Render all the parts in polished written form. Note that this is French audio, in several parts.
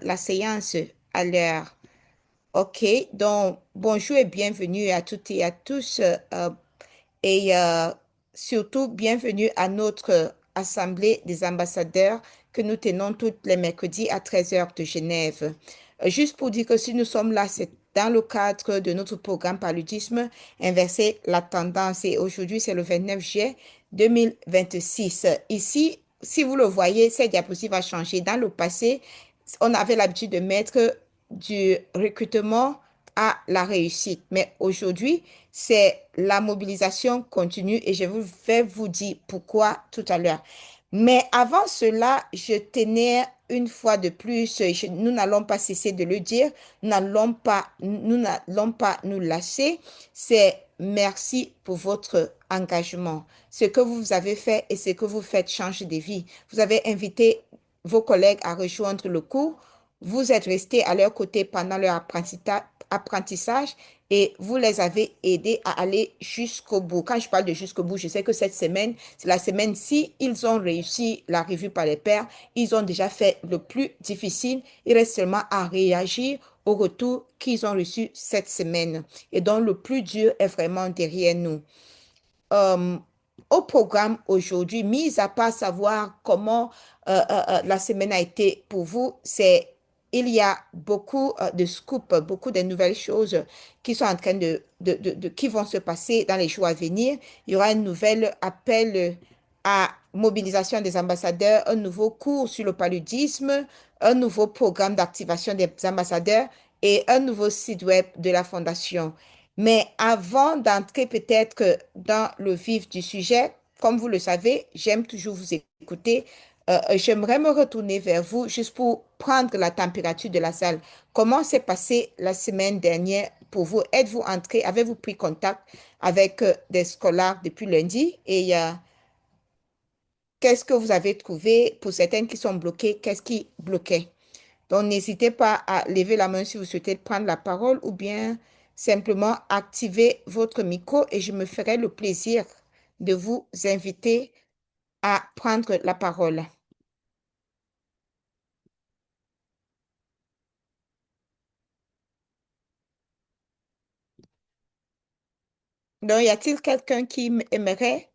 la séance à l'heure. OK, donc bonjour et bienvenue à toutes et à tous et surtout bienvenue à notre Assemblée des ambassadeurs que nous tenons tous les mercredis à 13 heures de Genève. Juste pour dire que si nous sommes là, c'est dans le cadre de notre programme Paludisme, inverser la tendance et aujourd'hui c'est le 29 juillet 2026. Ici, si vous le voyez, cette diapositive a changé. Dans le passé, on avait l'habitude de mettre du recrutement à la réussite. Mais aujourd'hui, c'est la mobilisation continue et vais vous dire pourquoi tout à l'heure. Mais avant cela, je tenais une fois de plus, nous n'allons pas cesser de le dire, nous n'allons pas nous lâcher. C'est merci pour votre engagement. Ce que vous avez fait et ce que vous faites change des vies. Vous avez invité vos collègues à rejoindre le cours. Vous êtes resté à leur côté pendant leur apprentissage et vous les avez aidés à aller jusqu'au bout. Quand je parle de jusqu'au bout, je sais que cette semaine, c'est la semaine, si ils ont réussi la revue par les pairs, ils ont déjà fait le plus difficile. Il reste seulement à réagir au retour qu'ils ont reçu cette semaine. Et donc, le plus dur est vraiment derrière nous. Euh, Au programme aujourd'hui, mis à part savoir comment la semaine a été pour vous, il y a beaucoup de scoops, beaucoup de nouvelles choses qui sont en train qui vont se passer dans les jours à venir. Il y aura un nouvel appel à mobilisation des ambassadeurs, un nouveau cours sur le paludisme, un nouveau programme d'activation des ambassadeurs et un nouveau site web de la Fondation. Mais avant d'entrer peut-être dans le vif du sujet, comme vous le savez, j'aime toujours vous écouter. J'aimerais me retourner vers vous juste pour prendre la température de la salle. Comment s'est passée la semaine dernière pour vous? Êtes-vous entré, avez-vous pris contact avec des scolaires depuis lundi? Et qu'est-ce que vous avez trouvé pour certaines qui sont bloquées? Qu'est-ce qui bloquait? Donc, n'hésitez pas à lever la main si vous souhaitez prendre la parole ou bien simplement activer votre micro et je me ferai le plaisir de vous inviter à prendre la parole. Donc, y a-t-il quelqu'un qui aimerait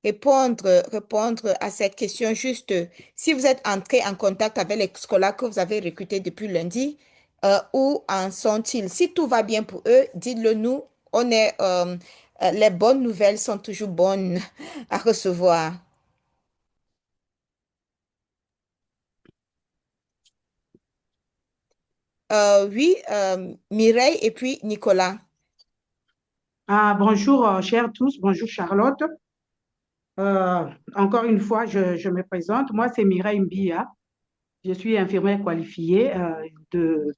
répondre à cette question juste si vous êtes entré en contact avec les scolaires que vous avez recrutés depuis lundi, où en sont-ils? Si tout va bien pour eux, dites-le nous. Les bonnes nouvelles sont toujours bonnes à recevoir. Oui, Mireille et puis Nicolas. Ah, bonjour, chers tous. Bonjour, Charlotte. Euh, Encore une fois, je me présente. Moi, c'est Mireille Mbia. Je suis infirmière qualifiée de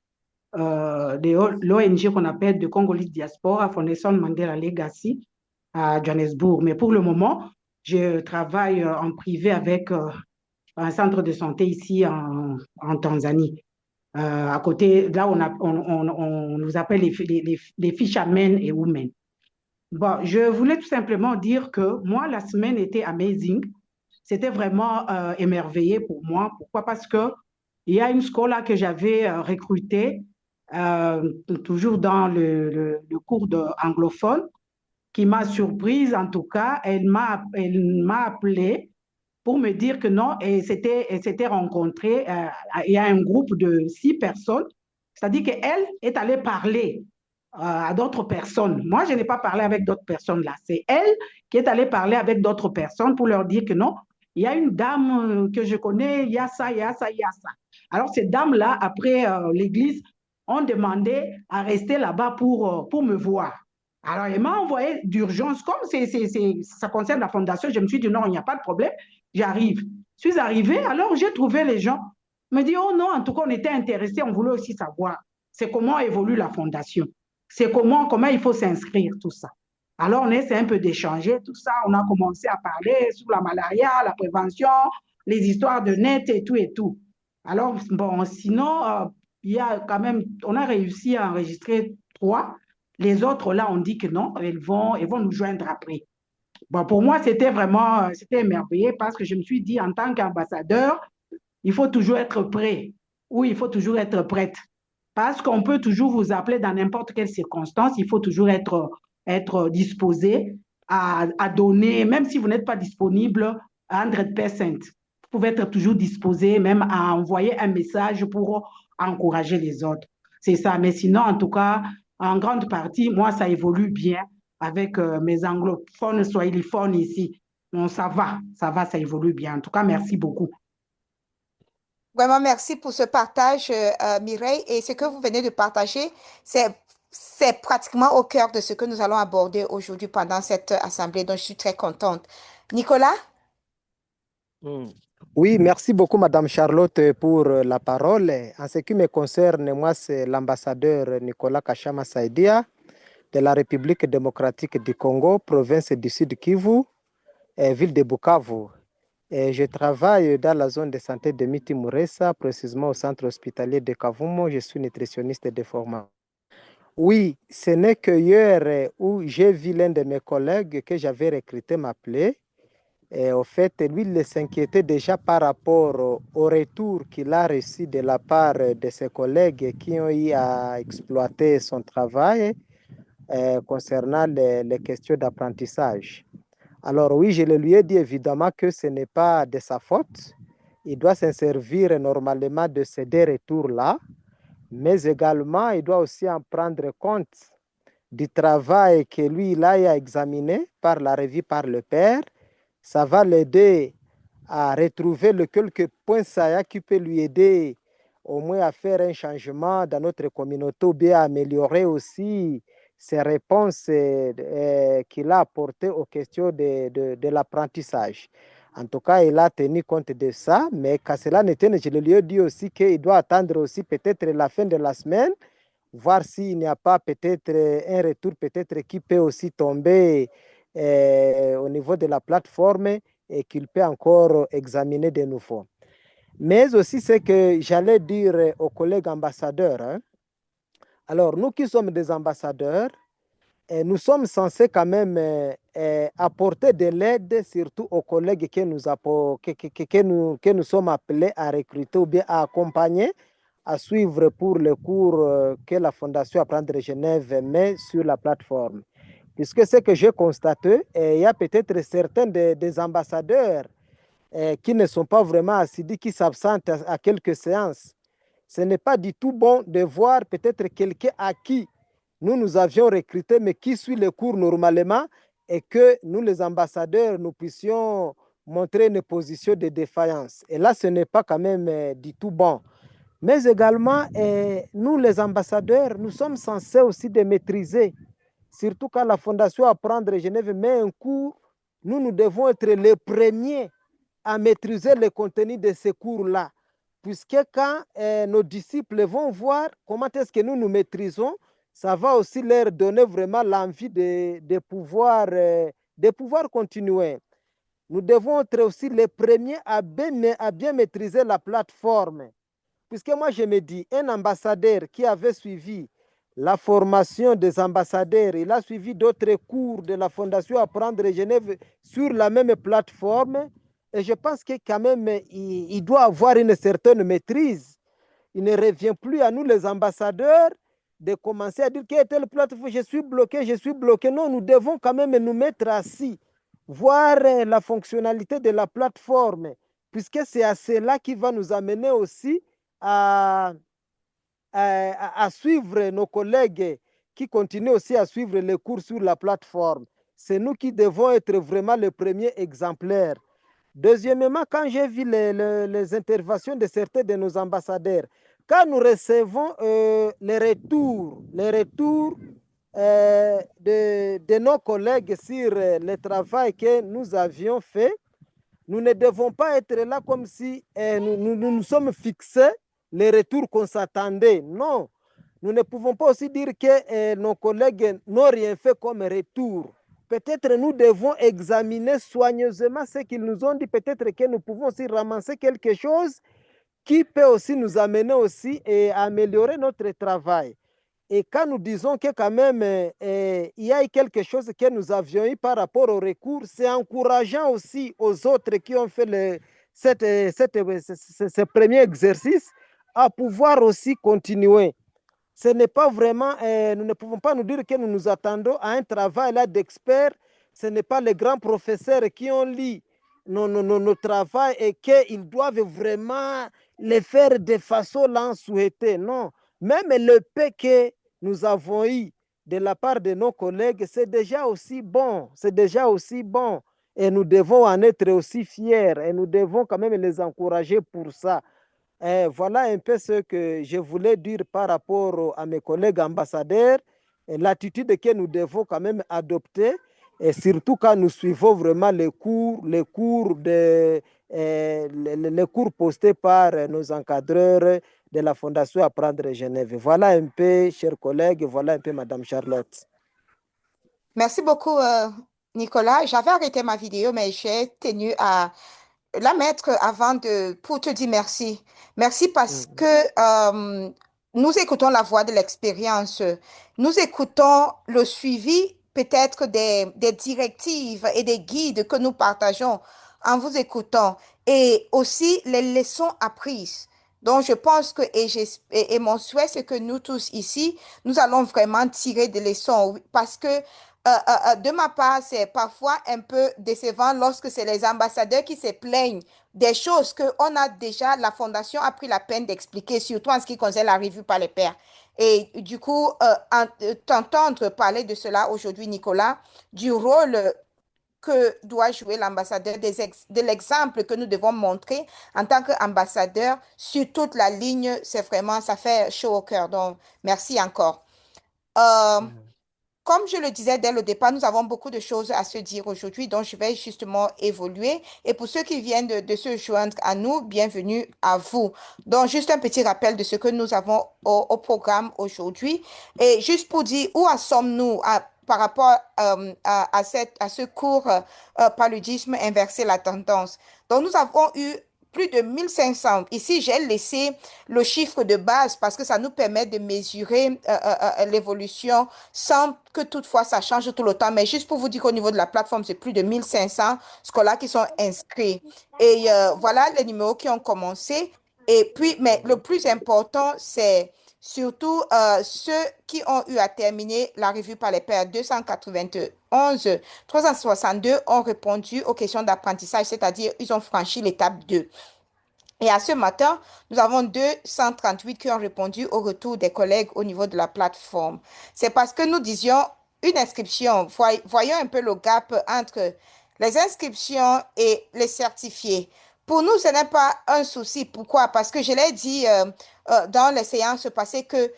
l'ONG qu'on appelle de Congolese Diaspora, Fondation Mandela Legacy à Johannesburg. Mais pour le moment, je travaille en privé avec un centre de santé ici en Tanzanie. À côté, là, on nous appelle les fishermen et women. Bon, je voulais tout simplement dire que moi, la semaine était amazing. C'était vraiment émerveillé pour moi. Pourquoi? Parce que il y a une scola que j'avais recrutée, toujours dans le cours de anglophone, qui m'a surprise en tout cas. Elle m'a appelé pour me dire que non, et elle s'était rencontrée. Il y a un groupe de 6 personnes. C'est-à-dire qu'elle est allée parler à d'autres personnes. Moi, je n'ai pas parlé avec d'autres personnes là. C'est elle qui est allée parler avec d'autres personnes pour leur dire que non, il y a une dame que je connais, il y a ça, il y a ça, il y a ça. Alors, ces dames-là, après l'église, ont demandé à rester là-bas pour me voir. Alors, elle m'a envoyé d'urgence. Comme ça concerne la fondation, je me suis dit non, il n'y a pas de problème, j'arrive. Je suis arrivée, alors j'ai trouvé les gens. Je me dit, oh non, en tout cas, on était intéressés, on voulait aussi savoir c'est comment évolue la fondation, c'est comment il faut s'inscrire, tout ça. Alors, on essaie un peu d'échanger, tout ça. On a commencé à parler sur la malaria, la prévention, les histoires de net et tout et tout. Alors, bon, sinon, il y a quand même, on a réussi à enregistrer 3. Les autres, là, on dit que non, elles vont nous joindre après. Bon, pour moi, c'était vraiment, c'était émerveillé parce que je me suis dit, en tant qu'ambassadeur, il faut toujours être prêt. Oui, il faut toujours être prête. Parce qu'on peut toujours vous appeler dans n'importe quelle circonstance. Il faut toujours être disposé à donner, même si vous n'êtes pas disponible à 100%. Vous pouvez être toujours disposé même à envoyer un message pour encourager les autres. C'est ça. Mais sinon, en tout cas, en grande partie, moi, ça évolue bien avec mes anglophones, swahiliphones ici. Donc, ça va, ça évolue bien. En tout cas, merci beaucoup. Vraiment, merci pour ce partage, Mireille. Et ce que vous venez de partager, c'est pratiquement au cœur de ce que nous allons aborder aujourd'hui pendant cette assemblée. Donc, je suis très contente. Nicolas? Mm. Oui, merci beaucoup, Madame Charlotte, pour la parole. En ce qui me concerne, moi, c'est l'ambassadeur Nicolas Kachama Saïdia de la République démocratique du Congo, province du Sud Kivu, ville de Bukavu. Et je travaille dans la zone de santé de Miti Muresa, précisément au centre hospitalier de Kavumo. Je suis nutritionniste de formation. Oui, ce n'est que hier où j'ai vu l'un de mes collègues que j'avais recruté m'appeler. Et au fait, lui, il s'inquiétait déjà par rapport au retour qu'il a reçu de la part de ses collègues qui ont eu à exploiter son travail concernant les questions d'apprentissage. Alors oui, je le lui ai dit évidemment que ce n'est pas de sa faute. Il doit s'en servir normalement de ces deux retours-là, mais également, il doit aussi en prendre compte du travail que lui, il a examiné par la revue par le père. Ça va l'aider à retrouver le quelques points saillants qui peut lui aider au moins à faire un changement dans notre communauté ou bien à améliorer aussi ses réponses qu'il a apportées aux questions de l'apprentissage. En tout cas, il a tenu compte de ça, mais qu'à cela ne tienne, je lui ai dit aussi qu'il doit attendre aussi peut-être la fin de la semaine, voir s'il n'y a pas peut-être un retour peut-être qui peut aussi tomber au niveau de la plateforme et qu'il peut encore examiner de nouveau. Mais aussi, c'est que j'allais dire aux collègues ambassadeurs, hein, alors nous qui sommes des ambassadeurs, nous sommes censés quand même apporter de l'aide, surtout aux collègues que nous sommes appelés à recruter ou bien à accompagner, à suivre pour le cours que la Fondation Apprendre Genève met sur la plateforme. Puisque ce que j'ai constaté, il y a peut-être certains des ambassadeurs qui ne sont pas vraiment assidus, qui s'absentent à quelques séances. Ce n'est pas du tout bon de voir peut-être quelqu'un à qui nous avions recruté, mais qui suit le cours normalement, et que nous, les ambassadeurs, nous puissions montrer une position de défaillance. Et là, ce n'est pas quand même du tout bon. Mais également, nous, les ambassadeurs, nous sommes censés aussi de maîtriser, surtout quand la Fondation Apprendre Genève met un cours, nous devons être les premiers à maîtriser le contenu de ces cours-là. Puisque quand nos disciples vont voir comment est-ce que nous maîtrisons, ça va aussi leur donner vraiment l'envie de pouvoir continuer. Nous devons être aussi les premiers à bien maîtriser la plateforme. Puisque moi, je me dis, un ambassadeur qui avait suivi la formation des ambassadeurs, il a suivi d'autres cours de la Fondation Apprendre Genève sur la même plateforme, et je pense que quand même, il doit avoir une certaine maîtrise. Il ne revient plus à nous, les ambassadeurs, de commencer à dire quelle telle plateforme, je suis bloqué, je suis bloqué. Non, nous devons quand même nous mettre assis, voir la fonctionnalité de la plateforme, puisque c'est à cela qui va nous amener aussi à, à suivre nos collègues qui continuent aussi à suivre les cours sur la plateforme. C'est nous qui devons être vraiment les premiers exemplaires. Deuxièmement, quand j'ai vu les interventions de certains de nos ambassadeurs, quand nous recevons les retours de nos collègues sur le travail que nous avions fait, nous ne devons pas être là comme si nous sommes fixés les retours qu'on s'attendait. Non, nous ne pouvons pas aussi dire que nos collègues n'ont rien fait comme retour. Peut-être nous devons examiner soigneusement ce qu'ils nous ont dit. Peut-être que nous pouvons aussi ramasser quelque chose qui peut aussi nous amener aussi à améliorer notre travail. Et quand nous disons que quand même il y a quelque chose que nous avions eu par rapport au recours, c'est encourageant aussi aux autres qui ont fait ce premier exercice à pouvoir aussi continuer. Ce n'est pas vraiment, nous ne pouvons pas nous dire que nous nous attendons à un travail là d'experts. Ce n'est pas les grands professeurs qui ont lu nos travaux et qu'ils doivent vraiment les faire de façon l'en souhaiter. Non, même le peu que nous avons eu de la part de nos collègues, c'est déjà aussi bon. C'est déjà aussi bon. Et nous devons en être aussi fiers et nous devons quand même les encourager pour ça. Voilà un peu ce que je voulais dire par rapport à mes collègues ambassadeurs, et l'attitude que nous devons quand même adopter, et surtout quand nous suivons vraiment les cours postés par nos encadreurs de la Fondation Apprendre Genève. Voilà un peu, chers collègues, voilà un peu, Madame Charlotte. Merci beaucoup, Nicolas. J'avais arrêté ma vidéo, mais j'ai tenu à la mettre pour te dire merci. Merci parce que nous écoutons la voix de l'expérience. Nous écoutons le suivi peut-être des directives et des guides que nous partageons en vous écoutant et aussi les leçons apprises. Donc, je pense que, et mon souhait, c'est que nous tous ici, nous allons vraiment tirer des leçons parce que de ma part, c'est parfois un peu décevant lorsque c'est les ambassadeurs qui se plaignent des choses que la Fondation a pris la peine d'expliquer, surtout en ce qui concerne la revue par les pairs. Et du coup, t'entendre parler de cela aujourd'hui, Nicolas, du rôle que doit jouer l'ambassadeur, de l'exemple que nous devons montrer en tant qu'ambassadeur sur toute la ligne, c'est vraiment, ça fait chaud au cœur. Donc, merci encore. Euh, Comme je le disais dès le départ, nous avons beaucoup de choses à se dire aujourd'hui, donc je vais justement évoluer. Et pour ceux qui viennent de se joindre à nous, bienvenue à vous. Donc, juste un petit rappel de ce que nous avons au programme aujourd'hui. Et juste pour dire où en sommes-nous par rapport à ce cours paludisme inverser la tendance. Donc, nous avons eu plus de 1500. Ici, j'ai laissé le chiffre de base parce que ça nous permet de mesurer l'évolution sans que toutefois ça change tout le temps. Mais juste pour vous dire qu'au niveau de la plateforme, c'est plus de 1500 scolaires qui sont inscrits. Et voilà les numéros qui ont commencé. Et puis, mais le plus important, c'est surtout ceux qui ont eu à terminer la revue par les pairs 291, 362 ont répondu aux questions d'apprentissage, c'est-à-dire ils ont franchi l'étape 2. Et à ce matin, nous avons 238 qui ont répondu au retour des collègues au niveau de la plateforme. C'est parce que nous disions une inscription. Voyons un peu le gap entre les inscriptions et les certifiés. Pour nous, ce n'est pas un souci. Pourquoi? Parce que je l'ai dit dans les séances passées que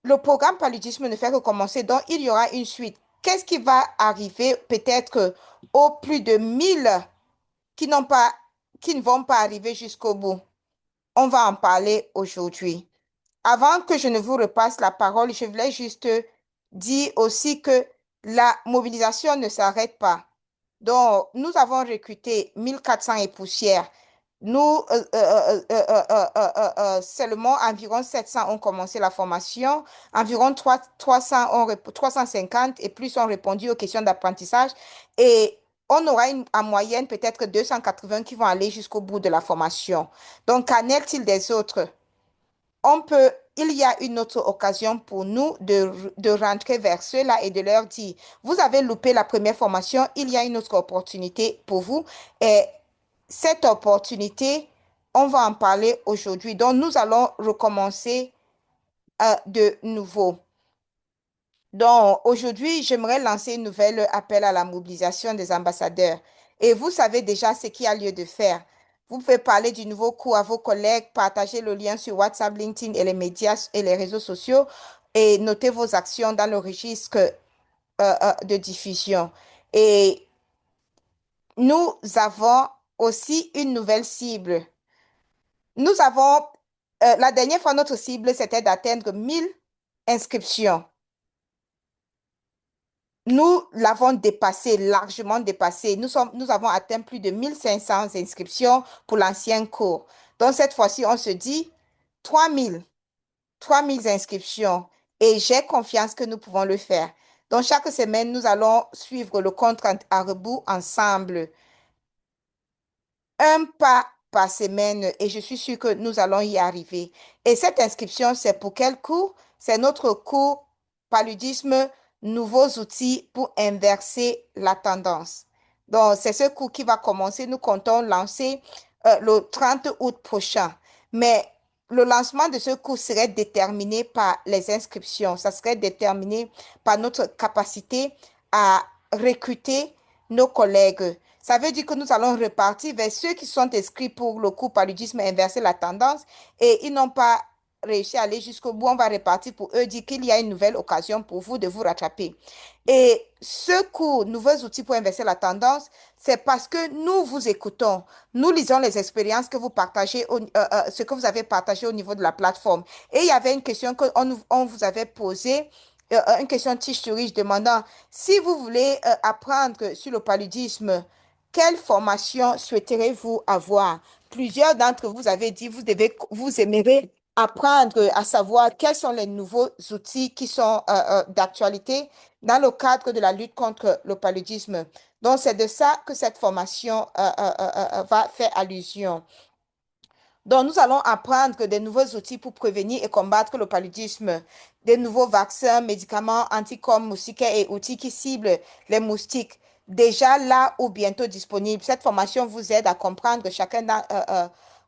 le programme paludisme ne fait que commencer, donc il y aura une suite. Qu'est-ce qui va arriver peut-être aux plus de 1000 qui n'ont pas, qui ne vont pas arriver jusqu'au bout? On va en parler aujourd'hui. Avant que je ne vous repasse la parole, je voulais juste dire aussi que la mobilisation ne s'arrête pas. Donc, nous avons recruté 1400 et poussières. Nous, seulement environ 700 ont commencé la formation, environ 350 et plus ont répondu aux questions d'apprentissage et on aura en moyenne peut-être 280 qui vont aller jusqu'au bout de la formation. Donc, qu'en est-il des autres? Il y a une autre occasion pour nous de rentrer vers ceux-là et de leur dire, vous avez loupé la première formation, il y a une autre opportunité pour vous. Et cette opportunité, on va en parler aujourd'hui. Donc, nous allons recommencer de nouveau. Donc, aujourd'hui, j'aimerais lancer une nouvelle appel à la mobilisation des ambassadeurs. Et vous savez déjà ce qu'il y a lieu de faire. Vous pouvez parler du nouveau cours à vos collègues, partager le lien sur WhatsApp, LinkedIn et les médias et les réseaux sociaux et noter vos actions dans le registre de diffusion. Et nous avons aussi une nouvelle cible. Nous avons, la dernière fois, notre cible, c'était d'atteindre 1000 inscriptions. Nous l'avons dépassé, largement dépassé. Nous avons atteint plus de 1500 inscriptions pour l'ancien cours. Donc, cette fois-ci, on se dit 3000, 3000 inscriptions. Et j'ai confiance que nous pouvons le faire. Donc, chaque semaine, nous allons suivre le compte à rebours ensemble. Un pas par semaine et je suis sûre que nous allons y arriver. Et cette inscription, c'est pour quel cours? C'est notre cours paludisme, nouveaux outils pour inverser la tendance. Donc, c'est ce cours qui va commencer. Nous comptons lancer le 30 août prochain. Mais le lancement de ce cours serait déterminé par les inscriptions. Ça serait déterminé par notre capacité à recruter nos collègues. Ça veut dire que nous allons repartir vers ceux qui sont inscrits pour le cours paludisme inverser la tendance et ils n'ont pas réussi à aller jusqu'au bout. On va repartir pour eux dire qu'il y a une nouvelle occasion pour vous de vous rattraper. Et ce cours, Nouveaux outils pour inverser la tendance, c'est parce que nous vous écoutons. Nous lisons les expériences que vous partagez, ce que vous avez partagé au niveau de la plateforme. Et il y avait une question qu'on vous avait posée, une question tige sur riche demandant si vous voulez apprendre sur le paludisme, quelle formation souhaiterez-vous avoir? Plusieurs d'entre vous avez dit vous aimerez apprendre à savoir quels sont les nouveaux outils qui sont d'actualité dans le cadre de la lutte contre le paludisme. Donc, c'est de ça que cette formation va faire allusion. Donc, nous allons apprendre des nouveaux outils pour prévenir et combattre le paludisme, des nouveaux vaccins, médicaments, anticorps moustiquaires et outils qui ciblent les moustiques. Déjà là ou bientôt disponibles. Cette formation vous aide à comprendre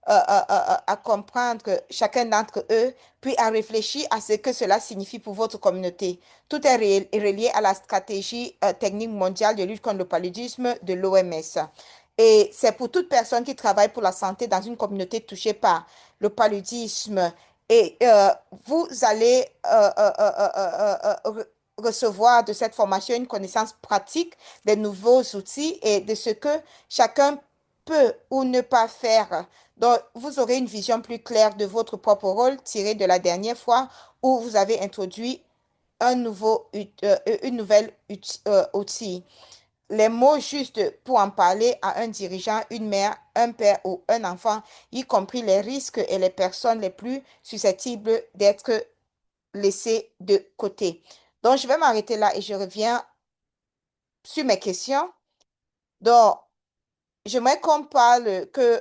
à comprendre chacun d'entre eux, puis à réfléchir à ce que cela signifie pour votre communauté. Tout est relié à la stratégie technique mondiale de lutte contre le paludisme de l'OMS. Et c'est pour toute personne qui travaille pour la santé dans une communauté touchée par le paludisme. Et vous allez recevoir de cette formation une connaissance pratique des nouveaux outils et de ce que chacun peut ou ne pas faire. Donc, vous aurez une vision plus claire de votre propre rôle tiré de la dernière fois où vous avez introduit une nouvelle outil. Les mots justes pour en parler à un dirigeant, une mère, un père ou un enfant, y compris les risques et les personnes les plus susceptibles d'être laissées de côté. Donc, je vais m'arrêter là et je reviens sur mes questions. Donc, j'aimerais qu'on parle que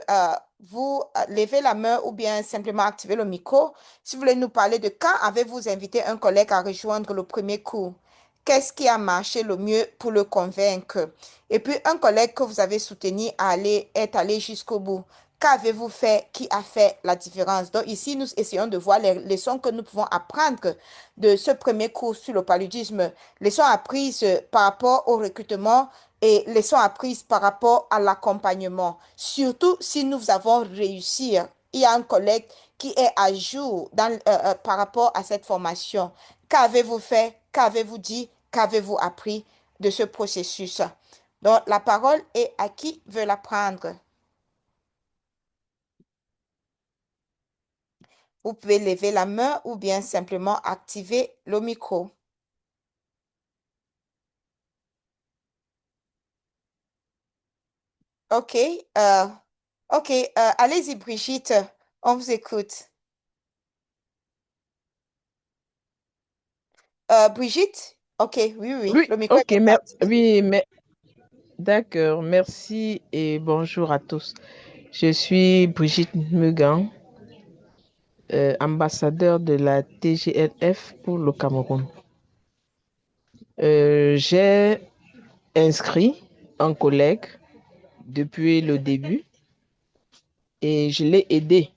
vous levez la main ou bien simplement activez le micro. Si vous voulez nous parler de quand avez-vous invité un collègue à rejoindre le premier cours? Qu'est-ce qui a marché le mieux pour le convaincre? Et puis, un collègue que vous avez soutenu est allé jusqu'au bout. Qu'avez-vous fait qui a fait la différence? Donc, ici, nous essayons de voir les leçons que nous pouvons apprendre de ce premier cours sur le paludisme. Leçons apprises par rapport au recrutement et leçons apprises par rapport à l'accompagnement. Surtout si nous avons réussi. Il y a un collègue qui est à jour par rapport à cette formation. Qu'avez-vous fait? Qu'avez-vous dit? Qu'avez-vous appris de ce processus? Donc, la parole est à qui veut la prendre. Vous pouvez lever la main ou bien simplement activer le micro. OK. OK. Allez-y, Brigitte. On vous écoute. Brigitte? OK. Oui, oui. Oui, Le micro est ok, bien activé. oui, mais d'accord, merci et bonjour à tous. Je suis Brigitte Megan, ambassadeur de la TGLF pour le Cameroun. J'ai inscrit un collègue depuis le début et je l'ai aidé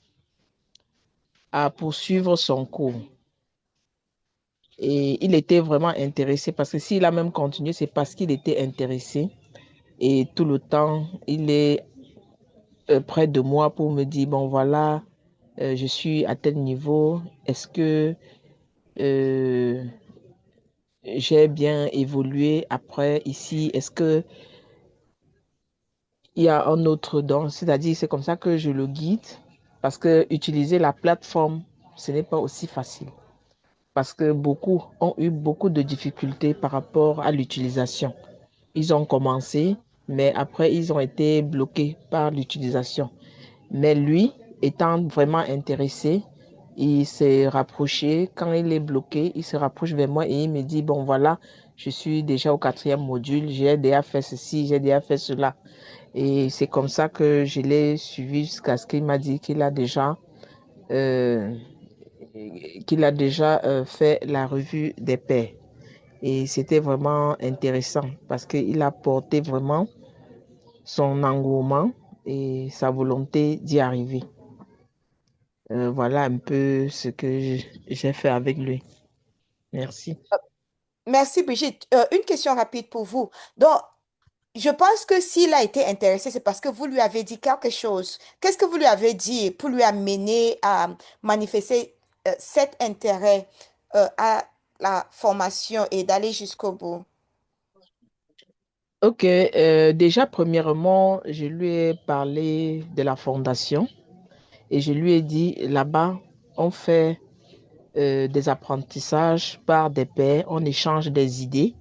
à poursuivre son cours. Et il était vraiment intéressé parce que s'il a même continué, c'est parce qu'il était intéressé. Et tout le temps, il est près de moi pour me dire, bon voilà, je suis à tel niveau, est-ce que euh, j'ai bien évolué après ici, est-ce que il y a un autre don, c'est-à-dire c'est comme ça que je le guide, parce que utiliser la plateforme, ce n'est pas aussi facile, parce que beaucoup ont eu beaucoup de difficultés par rapport à l'utilisation. Ils ont commencé, mais après ils ont été bloqués par l'utilisation. Mais lui, étant vraiment intéressé, Il s'est rapproché. Quand il est bloqué, il se rapproche vers moi et il me dit, bon, voilà, je suis déjà au 4e module, j'ai déjà fait ceci, j'ai déjà fait cela. Et c'est comme ça que je l'ai suivi jusqu'à ce qu'il m'a dit euh, qu'il a déjà fait la revue des pairs. Et c'était vraiment intéressant parce qu'il a porté vraiment son engouement et sa volonté d'y arriver. Voilà un peu ce que j'ai fait avec lui. Merci. Merci, Brigitte. Une question rapide pour vous. Donc, je pense que s'il a été intéressé, c'est parce que vous lui avez dit quelque chose. Qu'est-ce que vous lui avez dit pour lui amener à manifester cet intérêt à la formation et d'aller jusqu'au bout? Ok, déjà premièrement, je lui ai parlé de la fondation et je lui ai dit là-bas, on fait des apprentissages par des pairs, on échange des idées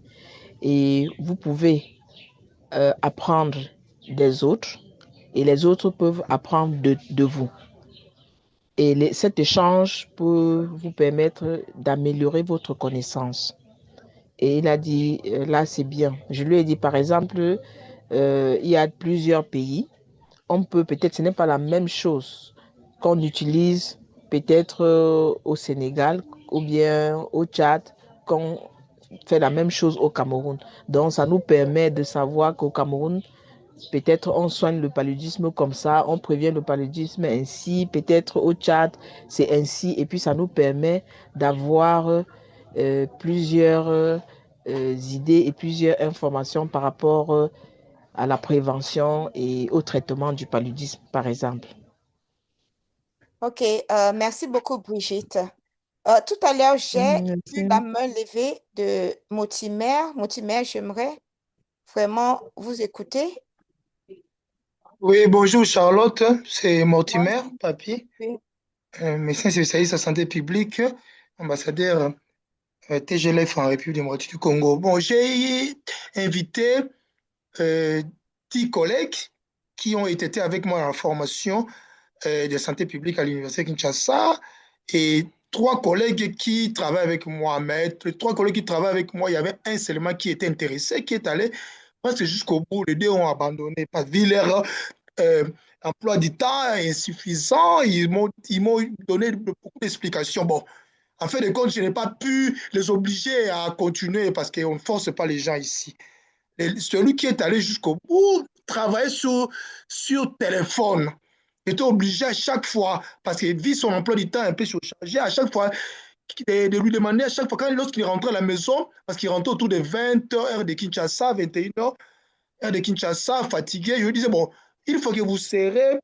et vous pouvez apprendre des autres et les autres peuvent apprendre de vous. Et cet échange peut vous permettre d'améliorer votre connaissance. Et il a dit, là, c'est bien. Je lui ai dit, par exemple, il y a plusieurs pays. On peut peut-être, ce n'est pas la même chose qu'on utilise peut-être au Sénégal ou bien au Tchad, qu'on fait la même chose au Cameroun. Donc, ça nous permet de savoir qu'au Cameroun, peut-être on soigne le paludisme comme ça, on prévient le paludisme ainsi, peut-être au Tchad, c'est ainsi. Et puis, ça nous permet d'avoir plusieurs idées et plusieurs informations par rapport à la prévention et au traitement du paludisme, par exemple. OK, merci beaucoup, Brigitte. Tout à l'heure, j'ai vu la Merci. main levée de Motimer. Motimer, j'aimerais vraiment vous écouter. Oui, bonjour Charlotte, c'est Mortimer, papy, Oui. médecin spécialiste en santé publique, ambassadeur TGLF en République démocratique du Congo. Bon, j'ai invité 10 collègues qui ont été avec moi en formation de santé publique à l'Université Kinshasa et 3 collègues qui travaillent avec moi. Mais les 3 collègues qui travaillent avec moi, il y avait un seulement qui était intéressé, qui est allé presque jusqu'au bout. Les deux ont abandonné parce que leur euh, emploi du temps est insuffisant. Ils m'ont donné beaucoup d'explications. Bon, en fin de compte, je n'ai pas pu les obliger à continuer parce qu'on ne force pas les gens ici. Celui qui est allé jusqu'au bout travaillait sur téléphone. Il était obligé à chaque fois, parce qu'il vit son emploi du temps un peu surchargé, à chaque fois, de lui demander à chaque fois, lorsqu'il rentrait à la maison, parce qu'il rentrait autour de 20 heures, heure de Kinshasa, 21 heures, heure de Kinshasa, fatigué, je lui disais, bon, il faut que vous serrez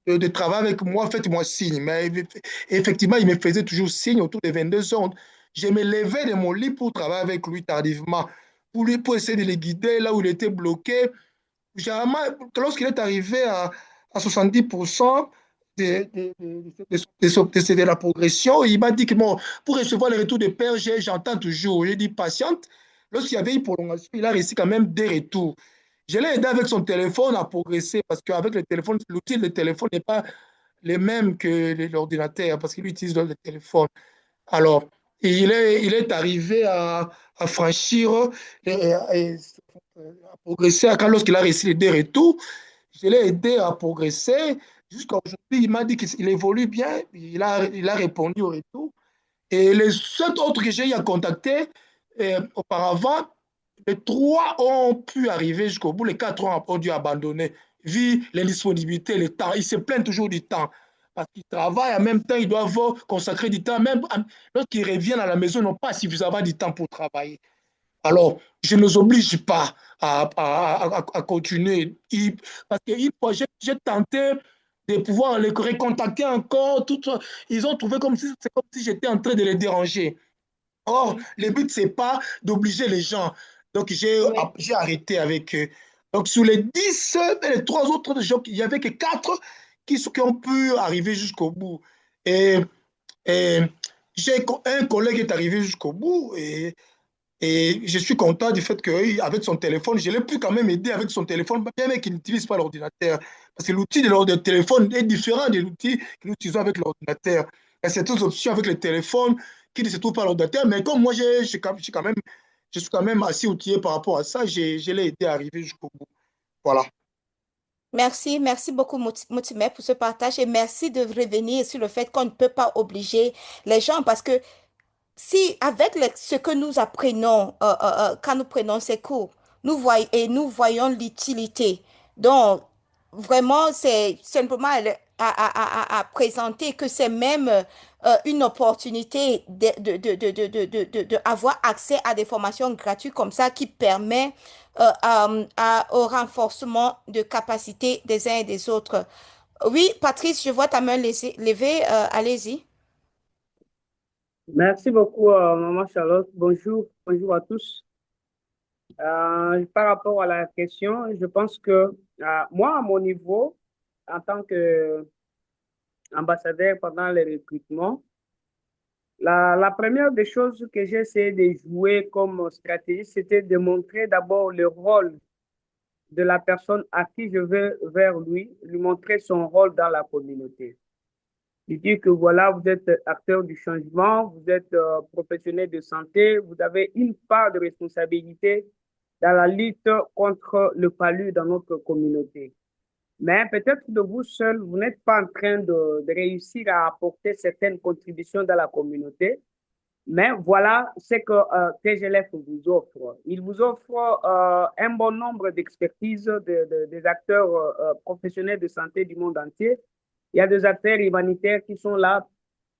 de travailler avec moi, faites-moi signe. Mais effectivement, il me faisait toujours signe autour de 22 heures. Je me levais de mon lit pour travailler avec lui tardivement, pour essayer de le guider là où il était bloqué. Généralement, lorsqu'il est arrivé à 70% de la progression, il m'a dit que bon, pour recevoir le retour de père, j'entends toujours. J'ai dit patiente. Lorsqu'il y avait une prolongation, il a réussi quand même des retours. Je l'ai aidé avec son téléphone à progresser parce qu'avec le téléphone, l'outil de téléphone n'est pas le même que l'ordinateur parce qu'il utilise le téléphone. Alors, il est arrivé à franchir à progresser quand lorsqu'il a réussi les deux retours. Je l'ai aidé à progresser. Jusqu'à aujourd'hui, il m'a dit qu'il évolue bien. Il a répondu au retour. Et les 7 autres que j'ai eu à contacter auparavant, les 3 ont pu arriver jusqu'au bout. Les 4 ont dû abandonner, vu l'indisponibilité, le temps. Ils se plaignent toujours du temps. Parce qu'ils travaillent en même temps, ils doivent consacrer du temps. Même lorsqu'ils reviennent à la maison, ils n'ont pas suffisamment de temps pour travailler. Alors, je ne les oblige pas à continuer. Parce qu'une fois, j'ai tenté de pouvoir les recontacter encore. Ils ont trouvé comme si, c'est comme si j'étais en train de les déranger. Or, Oui. le but, c'est pas d'obliger les gens. Donc, Oui. j'ai arrêté avec eux. Donc, sur les 10, les 3 autres, il n'y avait que 4 qui ont pu arriver jusqu'au bout. Et, et j'ai un collègue qui est arrivé jusqu'au bout. Et je suis content du fait qu'avec son téléphone, je l'ai pu quand même aider avec son téléphone, bien même qu'il n'utilise pas l'ordinateur. Parce que l'outil de téléphone est différent de l'outil que nous utilisons avec l'ordinateur. Il y a certaines options avec le téléphone qui ne se trouvent pas à l'ordinateur, mais comme moi, je suis quand même assez outillé par rapport à ça, je l'ai aidé à arriver jusqu'au bout. Voilà. Merci, merci beaucoup, Moutimé, pour ce partage et merci de revenir sur le fait qu'on ne peut pas obliger les gens parce que si avec ce que nous apprenons quand nous prenons ces cours, nous voyons l'utilité. Donc, vraiment, c'est simplement à présenter que c'est même une opportunité de avoir accès à des formations gratuites comme ça qui permet au renforcement de capacité des uns et des autres. Oui, Patrice, je vois ta main levée. Allez-y. Merci beaucoup, Maman Charlotte. Bonjour, bonjour à tous. Par rapport à la question, je pense que moi, à mon niveau, en tant qu'ambassadeur pendant les recrutements, la première des choses que j'ai essayé de jouer comme stratégie, c'était de montrer d'abord le rôle de la personne à qui je vais vers lui montrer son rôle dans la communauté. Il dit que voilà, vous êtes acteur du changement, vous êtes professionnel de santé, vous avez une part de responsabilité dans la lutte contre le palu dans notre communauté. Mais peut-être de vous seul, vous n'êtes pas en train de réussir à apporter certaines contributions dans la communauté. Mais voilà ce que TGLF vous offre. Il vous offre un bon nombre d'expertises des acteurs professionnels de santé du monde entier. Il y a des acteurs humanitaires qui sont là,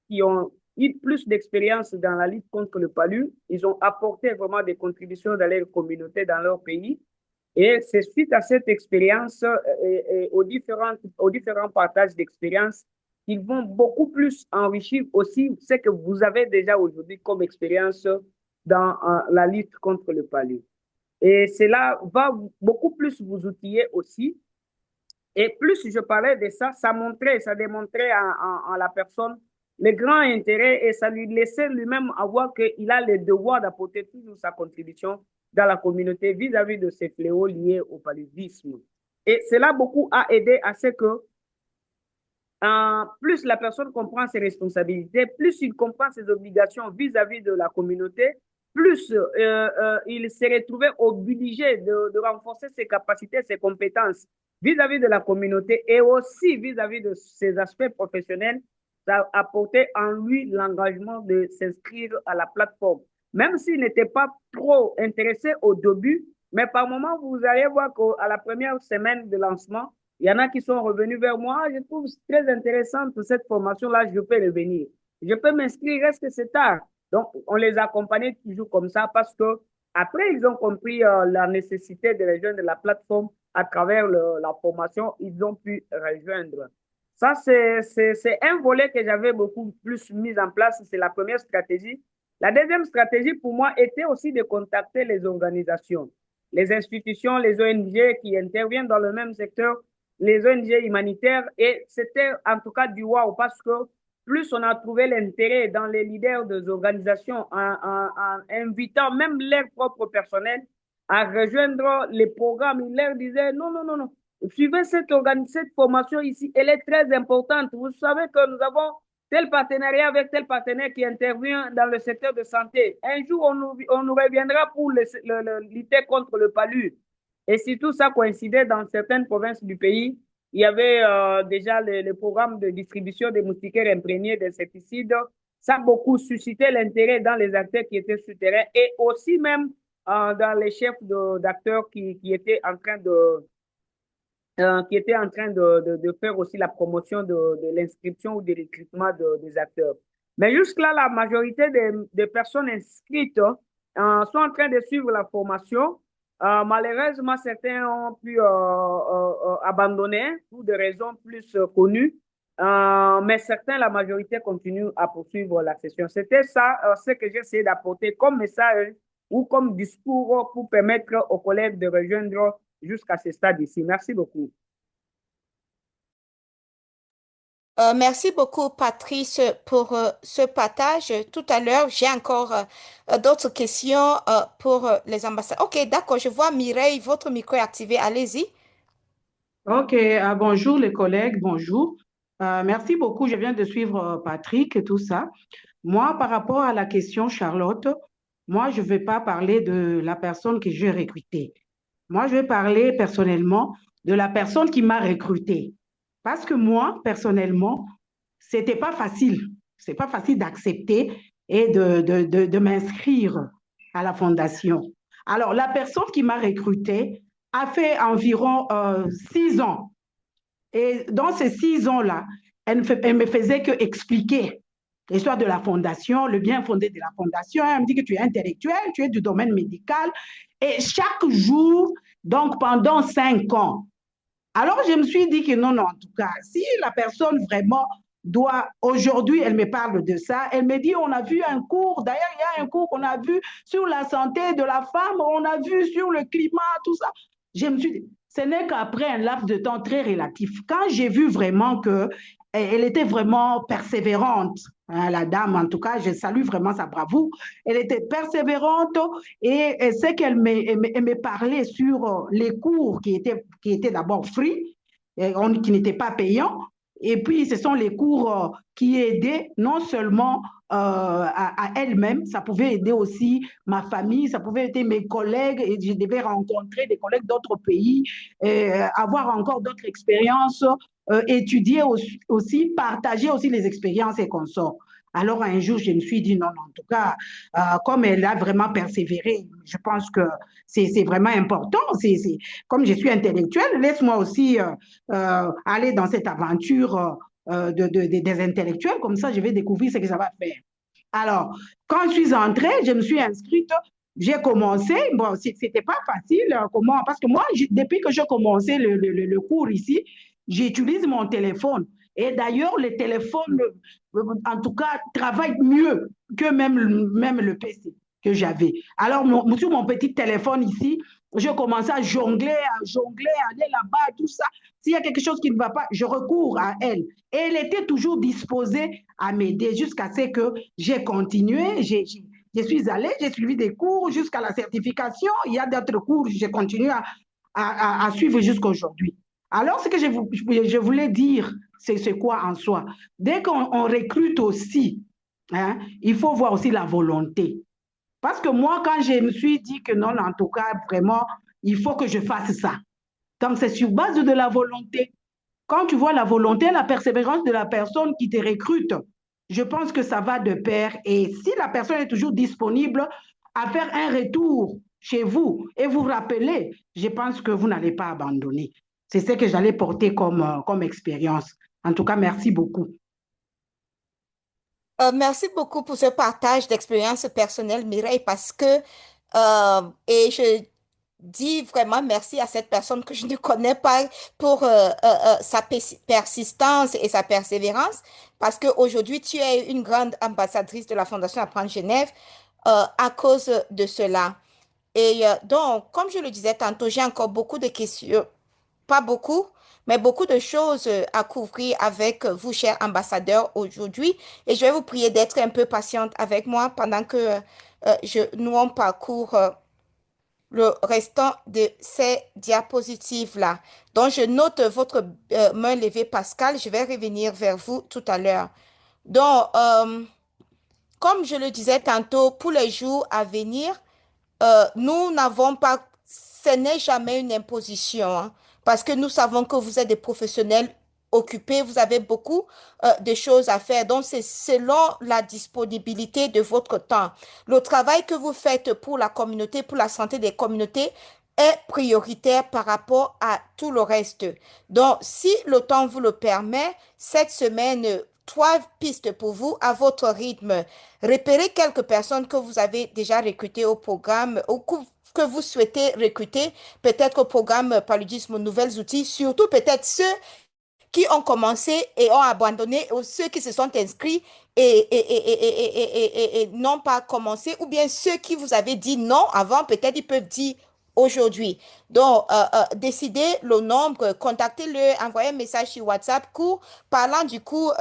qui ont eu plus d'expérience dans la lutte contre le palu. Ils ont apporté vraiment des contributions dans leur communauté, dans leur pays. Et c'est suite à cette expérience et aux différents partages d'expériences qu'ils vont beaucoup plus enrichir aussi ce que vous avez déjà aujourd'hui comme expérience dans la lutte contre le palu. Et cela va beaucoup plus vous outiller aussi. Et plus je parlais de ça, ça démontrait en la personne le grand intérêt et ça lui laissait lui-même avoir qu'il a le devoir d'apporter toujours sa contribution dans la communauté vis-à-vis de ces fléaux liés au paludisme. Et cela beaucoup a aidé à ce que plus la personne comprend ses responsabilités, plus il comprend ses obligations vis-à-vis de la communauté, plus il s'est retrouvé obligé de renforcer ses capacités, ses compétences vis-à-vis de la communauté et aussi vis-à-vis de ses aspects professionnels. Ça a apporté en lui l'engagement de s'inscrire à la plateforme. Même s'il n'était pas trop intéressé au début, mais par moment, vous allez voir qu'à la première semaine de lancement, il y en a qui sont revenus vers moi. Je trouve très intéressante cette formation-là. Je peux revenir. Je peux m'inscrire. Est-ce que c'est tard? Donc, on les accompagnait toujours comme ça parce que après, ils ont compris la nécessité de rejoindre la plateforme à travers la formation. Ils ont pu rejoindre. Ça, c'est un volet que j'avais beaucoup plus mis en place. C'est la première stratégie. La deuxième stratégie, pour moi, était aussi de contacter les organisations, les institutions, les ONG qui interviennent dans le même secteur, les ONG humanitaires. Et c'était en tout cas du wow parce que plus on a trouvé l'intérêt dans les leaders des organisations en invitant même leur propre personnel à rejoindre les programmes, ils leur disaient non, non, non, non. Suivez cette formation ici, elle est très importante. Vous savez que nous avons tel partenariat avec tel partenaire qui intervient dans le secteur de santé. Un jour, on nous reviendra pour lutter contre le palu. Et si tout ça coïncidait dans certaines provinces du pays, il y avait déjà le programme de distribution des moustiquaires imprégnés d'insecticides. Ça a beaucoup suscité l'intérêt dans les acteurs qui étaient sur terrain et aussi même dans les chefs d'acteurs qui étaient en train de faire aussi la promotion de l'inscription ou du recrutement des acteurs. Mais jusque-là, la majorité des personnes inscrites sont en train de suivre la formation. Malheureusement, certains ont pu abandonner pour des raisons plus connues. Mais certains, la majorité, continuent à poursuivre la session. C'était ça ce que j'ai essayé d'apporter comme message ou comme discours pour permettre aux collègues de rejoindre jusqu'à ce stade ici. Merci beaucoup. Merci beaucoup, Patrice, pour ce partage. Tout à l'heure, j'ai encore d'autres questions pour les ambassades. Ok, d'accord, je vois Mireille, votre micro est activé. Allez-y. Ok, bonjour les collègues, bonjour. Merci beaucoup, je viens de suivre Patrick et tout ça. Moi, par rapport à la question Charlotte, moi, je ne vais pas parler de la personne que j'ai recrutée. Moi, je vais parler personnellement de la personne qui m'a recrutée. Parce que moi, personnellement, c'était pas facile. C'est pas facile d'accepter et de m'inscrire à la fondation. Alors, la personne qui m'a recrutée a fait environ 6 ans. Et dans ces 6 ans-là, elle me faisait que expliquer l'histoire de la fondation, le bien fondé de la fondation. Elle me dit que tu es intellectuel, tu es du domaine médical. Et chaque jour, donc pendant 5 ans, alors, je me suis dit que non, non, en tout cas, si la personne vraiment doit, aujourd'hui, elle me parle de ça, elle me dit, on a vu un cours, d'ailleurs, il y a un cours qu'on a vu sur la santé de la femme, on a vu sur le climat, tout ça. Je me suis dit, ce n'est qu'après un laps de temps très relatif. Quand j'ai vu vraiment que elle était vraiment persévérante, hein, la dame, en tout cas, je salue vraiment sa bravoure. Elle était persévérante et c'est qu'elle me parlait sur les cours qui étaient d'abord free, qui n'étaient pas payants. Et puis, ce sont les cours qui aidaient non seulement à elle-même, ça pouvait aider aussi ma famille, ça pouvait aider mes collègues, et je devais rencontrer des collègues d'autres pays, avoir encore d'autres expériences, étudier aussi, partager aussi les expériences et consorts. Alors un jour, je me suis dit non, non, en tout cas, comme elle a vraiment persévéré, je pense que c'est vraiment important. Comme je suis intellectuelle, laisse-moi aussi aller dans cette aventure des intellectuels, comme ça je vais découvrir ce que ça va faire. Alors, quand je suis entrée, je me suis inscrite, j'ai commencé, bon, c'était pas facile, comment, parce que moi, depuis que j'ai commencé le cours ici, j'utilise mon téléphone. Et d'ailleurs, le téléphone, en tout cas, travaille mieux que même le PC que j'avais. Alors, sur mon petit téléphone ici, je commençais à jongler, à aller là-bas, tout ça. S'il y a quelque chose qui ne va pas, je recours à elle. Et elle était toujours disposée à m'aider jusqu'à ce que j'ai continué. Je suis allée, j'ai suivi des cours jusqu'à la certification. Il y a d'autres cours, j'ai continué à suivre jusqu'à aujourd'hui. Alors, ce que je voulais dire, c'est quoi en soi? Dès qu'on recrute aussi, hein, il faut voir aussi la volonté. Parce que moi, quand je me suis dit que non, en tout cas, vraiment, il faut que je fasse ça. Donc, c'est sur base de la volonté. Quand tu vois la volonté, la persévérance de la personne qui te recrute, je pense que ça va de pair. Et si la personne est toujours disponible à faire un retour chez vous et vous rappeler, je pense que vous n'allez pas abandonner. C'est ce que j'allais porter comme expérience. En tout cas, merci beaucoup. Merci beaucoup pour ce partage d'expérience personnelle, Mireille, parce que, et je dis vraiment merci à cette personne que je ne connais pas pour sa persistance et sa persévérance, parce qu'aujourd'hui, tu es une grande ambassadrice de la Fondation Apprendre Genève à cause de cela. Et donc, comme je le disais tantôt, j'ai encore beaucoup de questions, pas beaucoup, mais beaucoup de choses à couvrir avec vous, chers ambassadeurs, aujourd'hui. Et je vais vous prier d'être un peu patiente avec moi pendant que nous on parcourt le restant de ces diapositives-là. Donc, je note votre main levée, Pascal. Je vais revenir vers vous tout à l'heure. Donc, comme je le disais tantôt, pour les jours à venir, nous n'avons pas, ce n'est jamais une imposition, hein, parce que nous savons que vous êtes des professionnels occupés, vous avez beaucoup de choses à faire. Donc, c'est selon la disponibilité de votre temps. Le travail que vous faites pour la communauté, pour la santé des communautés, est prioritaire par rapport à tout le reste. Donc, si le temps vous le permet, cette semaine, 3 pistes pour vous à votre rythme. Repérez quelques personnes que vous avez déjà recrutées au programme ou que vous souhaitez recruter, peut-être au programme Paludisme Nouvelles Outils, surtout peut-être ceux qui ont commencé et ont abandonné, ou ceux qui se sont inscrits et n'ont pas commencé, ou bien ceux qui vous avaient dit non avant, peut-être ils peuvent dire aujourd'hui. Donc, décidez le nombre, contactez-le, envoyez un message sur WhatsApp, cours, parlant du cours,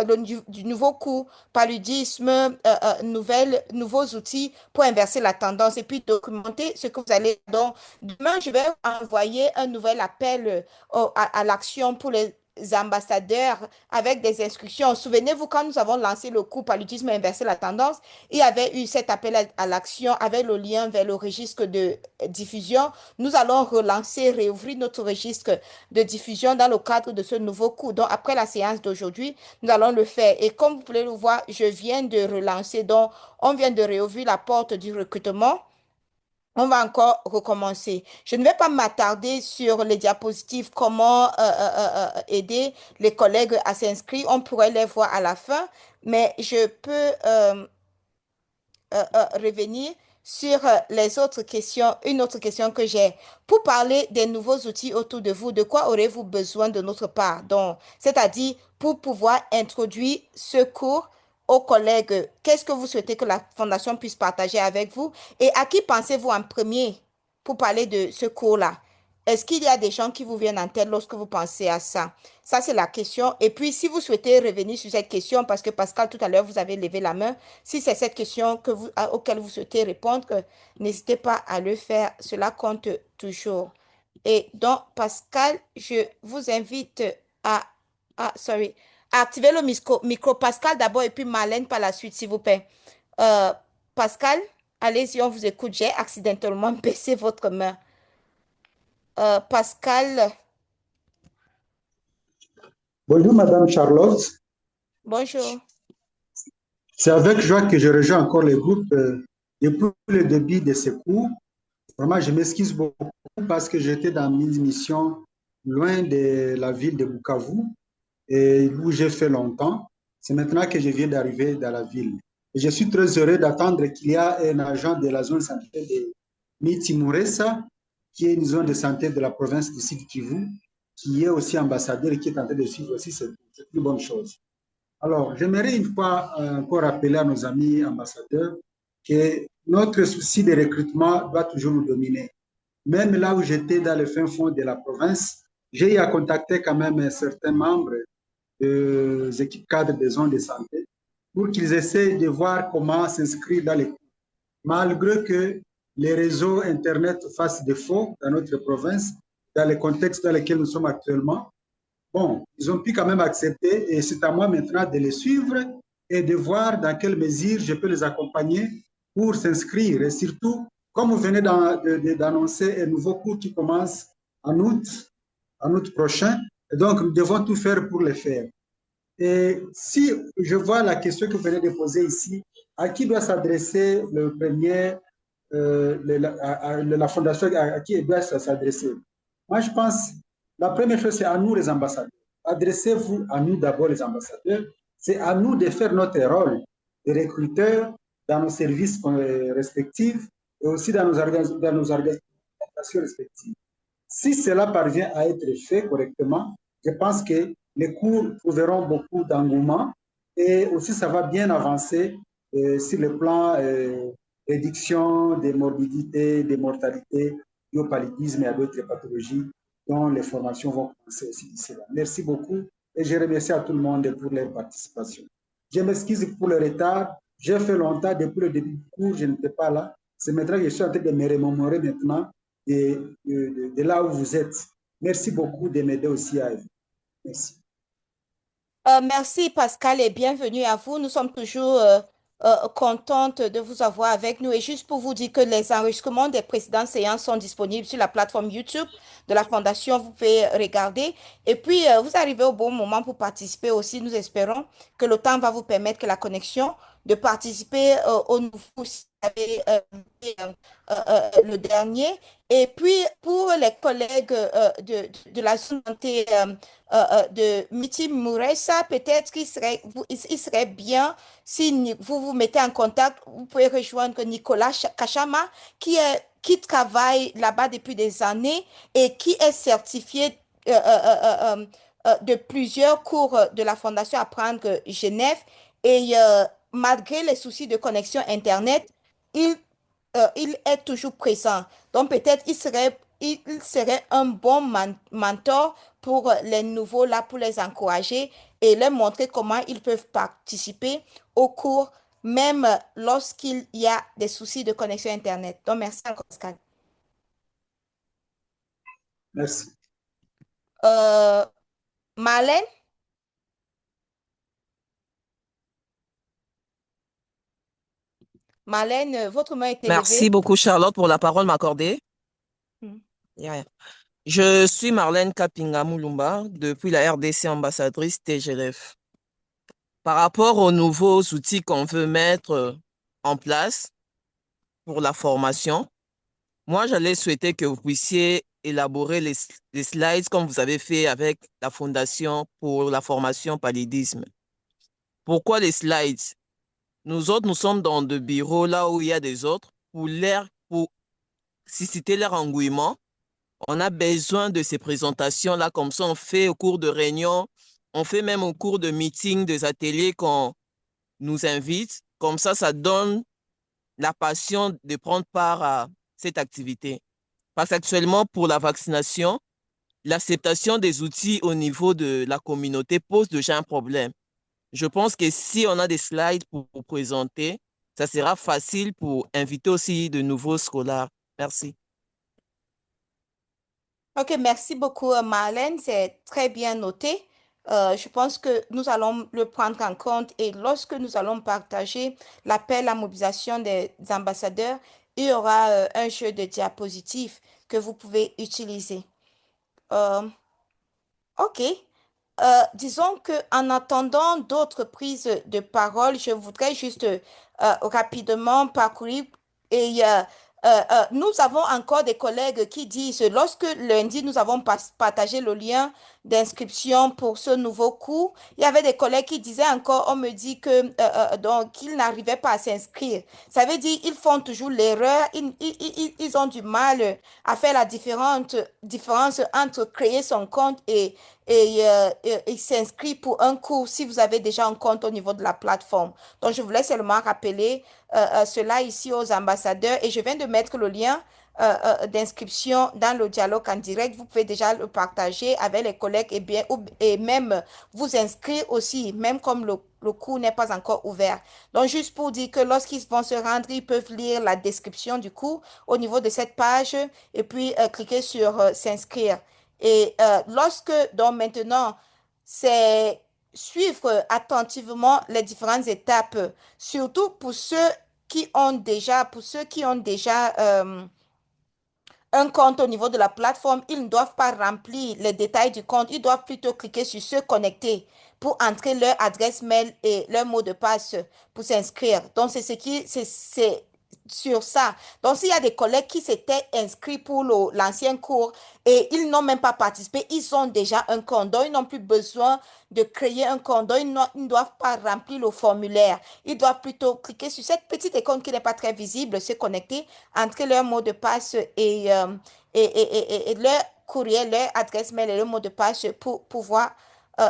du nouveau cours, paludisme, nouveaux outils pour inverser la tendance et puis documenter ce que vous allez. Donc, demain, je vais envoyer un nouvel appel à l'action pour les ambassadeurs avec des instructions. Souvenez-vous, quand nous avons lancé le cours paludisme et inverser la tendance, il y avait eu cet appel à l'action avec le lien vers le registre de diffusion. Nous allons relancer, réouvrir notre registre de diffusion dans le cadre de ce nouveau cours. Donc, après la séance d'aujourd'hui, nous allons le faire. Et comme vous pouvez le voir, je viens de relancer. Donc, on vient de réouvrir la porte du recrutement. On va encore recommencer. Je ne vais pas m'attarder sur les diapositives, comment aider les collègues à s'inscrire. On pourrait les voir à la fin, mais je peux revenir sur les autres questions. Une autre question que j'ai. Pour parler des nouveaux outils autour de vous, de quoi aurez-vous besoin de notre part? Donc, c'est-à-dire pour pouvoir introduire ce cours aux collègues, qu'est-ce que vous souhaitez que la Fondation puisse partager avec vous? Et à qui pensez-vous en premier pour parler de ce cours-là? Est-ce qu'il y a des gens qui vous viennent en tête lorsque vous pensez à ça? Ça, c'est la question. Et puis, si vous souhaitez revenir sur cette question, parce que Pascal, tout à l'heure, vous avez levé la main, si c'est cette question auquel vous souhaitez répondre, n'hésitez pas à le faire. Cela compte toujours. Et donc, Pascal, je vous invite à, sorry, à activer le micro. Pascal d'abord et puis Marlène par la suite, s'il vous plaît. Euh, Pascal, allez-y, on vous écoute. J'ai accidentellement baissé votre main. Pascal, Bonjour Madame Charlotte, bonjour. c'est avec joie que je rejoins encore le groupe depuis le début de ce cours. Vraiment, je m'excuse beaucoup parce que j'étais dans une mission loin de la ville de Bukavu et où j'ai fait longtemps. C'est maintenant que je viens d'arriver dans la ville. Et je suis très heureux d'attendre qu'il y a un agent de la zone santé de Miti Muresa, qui est une zone de santé de la province du Sud Kivu, qui est aussi ambassadeur et qui est en train de suivre aussi cette une bonne chose. Alors, j'aimerais une fois encore rappeler à nos amis ambassadeurs que notre souci de recrutement doit toujours nous dominer. Même là où j'étais dans le fin fond de la province, j'ai eu à contacter quand même certains membres des équipes cadres des zones de santé pour qu'ils essaient de voir comment s'inscrire dans les cours. Malgré que les réseaux Internet fassent défaut dans notre province, dans le contexte dans lequel nous sommes actuellement, bon, ils ont pu quand même accepter et c'est à moi maintenant de les suivre et de voir dans quelle mesure je peux les accompagner pour s'inscrire. Et surtout, comme vous venez d'annoncer un nouveau cours qui commence en août prochain, et donc nous devons tout faire pour le faire. Et si je vois la question que vous venez de poser ici, à qui doit s'adresser le premier, la fondation, à qui doit s'adresser? Moi, je pense, la première chose, c'est à nous les ambassadeurs. Adressez-vous à nous d'abord les ambassadeurs. C'est à nous de faire notre rôle de recruteurs dans nos services respectifs et aussi dans nos organisations respectives. Si cela parvient à être fait correctement, je pense que les cours trouveront beaucoup d'engouement et aussi ça va bien avancer sur le plan réduction des morbidités, des mortalités, du paludisme et à d'autres pathologies dont les formations vont commencer aussi d'ici là. Merci beaucoup et je remercie à tout le monde pour leur participation. Je m'excuse pour le retard. J'ai fait longtemps depuis le début du cours, je n'étais pas là. C'est maintenant que je suis en train de me remémorer maintenant de là où vous êtes. Merci beaucoup de m'aider aussi à vous. Merci. Merci Pascal et bienvenue à vous. Nous sommes toujours contentes de vous avoir avec nous. Et juste pour vous dire que les enregistrements des précédentes séances sont disponibles sur la plateforme YouTube de la Fondation. Vous pouvez regarder. Et puis, vous arrivez au bon moment pour participer aussi. Nous espérons que le temps va vous permettre que la connexion de participer au nouveau si vous avez le dernier. Et puis, pour les collègues de la santé de Miti Muresa, peut-être il serait bien si vous vous mettez en contact, vous pouvez rejoindre Nicolas Kachama, qui travaille là-bas depuis des années et qui est certifié de plusieurs cours de la Fondation Apprendre Genève. Et malgré les soucis de connexion Internet, il il est toujours présent. Donc peut-être il serait un bon mentor pour les nouveaux là, pour les encourager et leur montrer comment ils peuvent participer au cours, même lorsqu'il y a des soucis de connexion Internet. Donc merci encore, Pascal. Merci. Euh, Marlène, Marlène, votre main est Merci élevée. beaucoup, Charlotte, pour la parole m'accorder. Hmm. Yeah. Je suis Marlène Kapinga Mulumba, depuis la RDC ambassadrice TGLF. Par rapport aux nouveaux outils qu'on veut mettre en place pour la formation, moi, j'allais souhaiter que vous puissiez élaborer les slides comme vous avez fait avec la Fondation pour la formation paludisme. Pourquoi les slides? Nous autres, nous sommes dans des bureaux là où il y a des autres. Pour susciter leur engouement, on a besoin de ces présentations-là, comme ça on fait au cours de réunions, on fait même au cours de meetings, des ateliers qu'on nous invite. Comme ça donne la passion de prendre part à cette activité. Parce qu'actuellement, pour la vaccination, l'acceptation des outils au niveau de la communauté pose déjà un problème. Je pense que si on a des slides pour présenter, ça sera facile pour inviter aussi de nouveaux scolaires. Merci. Ok, merci beaucoup, Marlène. C'est très bien noté. Je pense que nous allons le prendre en compte et lorsque nous allons partager l'appel à mobilisation des ambassadeurs, il y aura un jeu de diapositives que vous pouvez utiliser. Euh, ok. Disons que en attendant d'autres prises de parole, je voudrais juste rapidement parcourir et nous avons encore des collègues qui disent, lorsque lundi nous avons partagé le lien d'inscription pour ce nouveau cours, il y avait des collègues qui disaient encore, on me dit que donc qu'ils n'arrivaient pas à s'inscrire. Ça veut dire ils font toujours l'erreur, ils ont du mal à faire la différence entre créer son compte et s'inscrit pour un cours si vous avez déjà un compte au niveau de la plateforme. Donc, je voulais seulement rappeler cela ici aux ambassadeurs et je viens de mettre le lien d'inscription dans le dialogue en direct. Vous pouvez déjà le partager avec les collègues et même vous inscrire aussi, même comme le cours n'est pas encore ouvert. Donc, juste pour dire que lorsqu'ils vont se rendre, ils peuvent lire la description du cours au niveau de cette page et puis cliquer sur s'inscrire. Et lorsque, donc maintenant, c'est suivre attentivement les différentes étapes, surtout pour ceux qui ont déjà un compte au niveau de la plateforme, ils ne doivent pas remplir les détails du compte, ils doivent plutôt cliquer sur se connecter pour entrer leur adresse mail et leur mot de passe pour s'inscrire. Donc, c'est sur ça. Donc, s'il y a des collègues qui s'étaient inscrits pour l'ancien cours et ils n'ont même pas participé, ils ont déjà un compte. Donc, ils n'ont plus besoin de créer un compte. Donc, ils ne doivent pas remplir le formulaire. Ils doivent plutôt cliquer sur cette petite icône qui n'est pas très visible, se connecter, entrer leur mot de passe et leur courriel, leur adresse mail et leur mot de passe pour pouvoir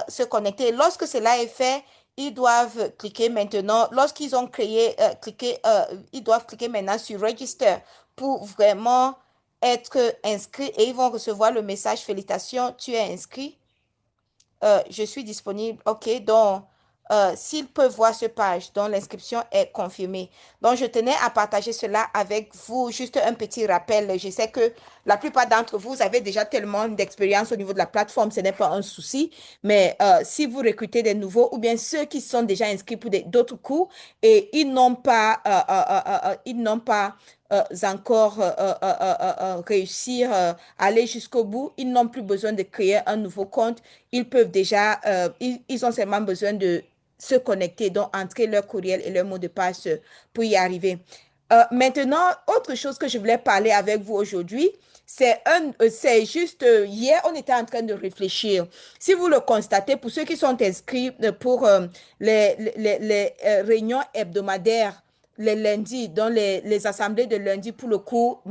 se connecter. Lorsque cela est fait, ils doivent cliquer maintenant. Lorsqu'ils ont ils doivent cliquer maintenant sur Register pour vraiment être inscrits et ils vont recevoir le message félicitations, tu es inscrit. Je suis disponible. OK, donc s'ils peuvent voir ce page dont l'inscription est confirmée. Donc, je tenais à partager cela avec vous. Juste un petit rappel. Je sais que la plupart d'entre vous avez déjà tellement d'expérience au niveau de la plateforme, ce n'est pas un souci. Mais si vous recrutez des nouveaux ou bien ceux qui sont déjà inscrits pour d'autres cours et ils n'ont pas encore réussi à aller jusqu'au bout, ils n'ont plus besoin de créer un nouveau compte. Ils peuvent déjà, ils ont seulement besoin de se connecter, donc entrer leur courriel et leur mot de passe pour y arriver. Maintenant, autre chose que je voulais parler avec vous aujourd'hui, c'est juste, hier, on était en train de réfléchir. Si vous le constatez, pour ceux qui sont inscrits pour les réunions hebdomadaires les lundis, dans les assemblées de lundi pour le cours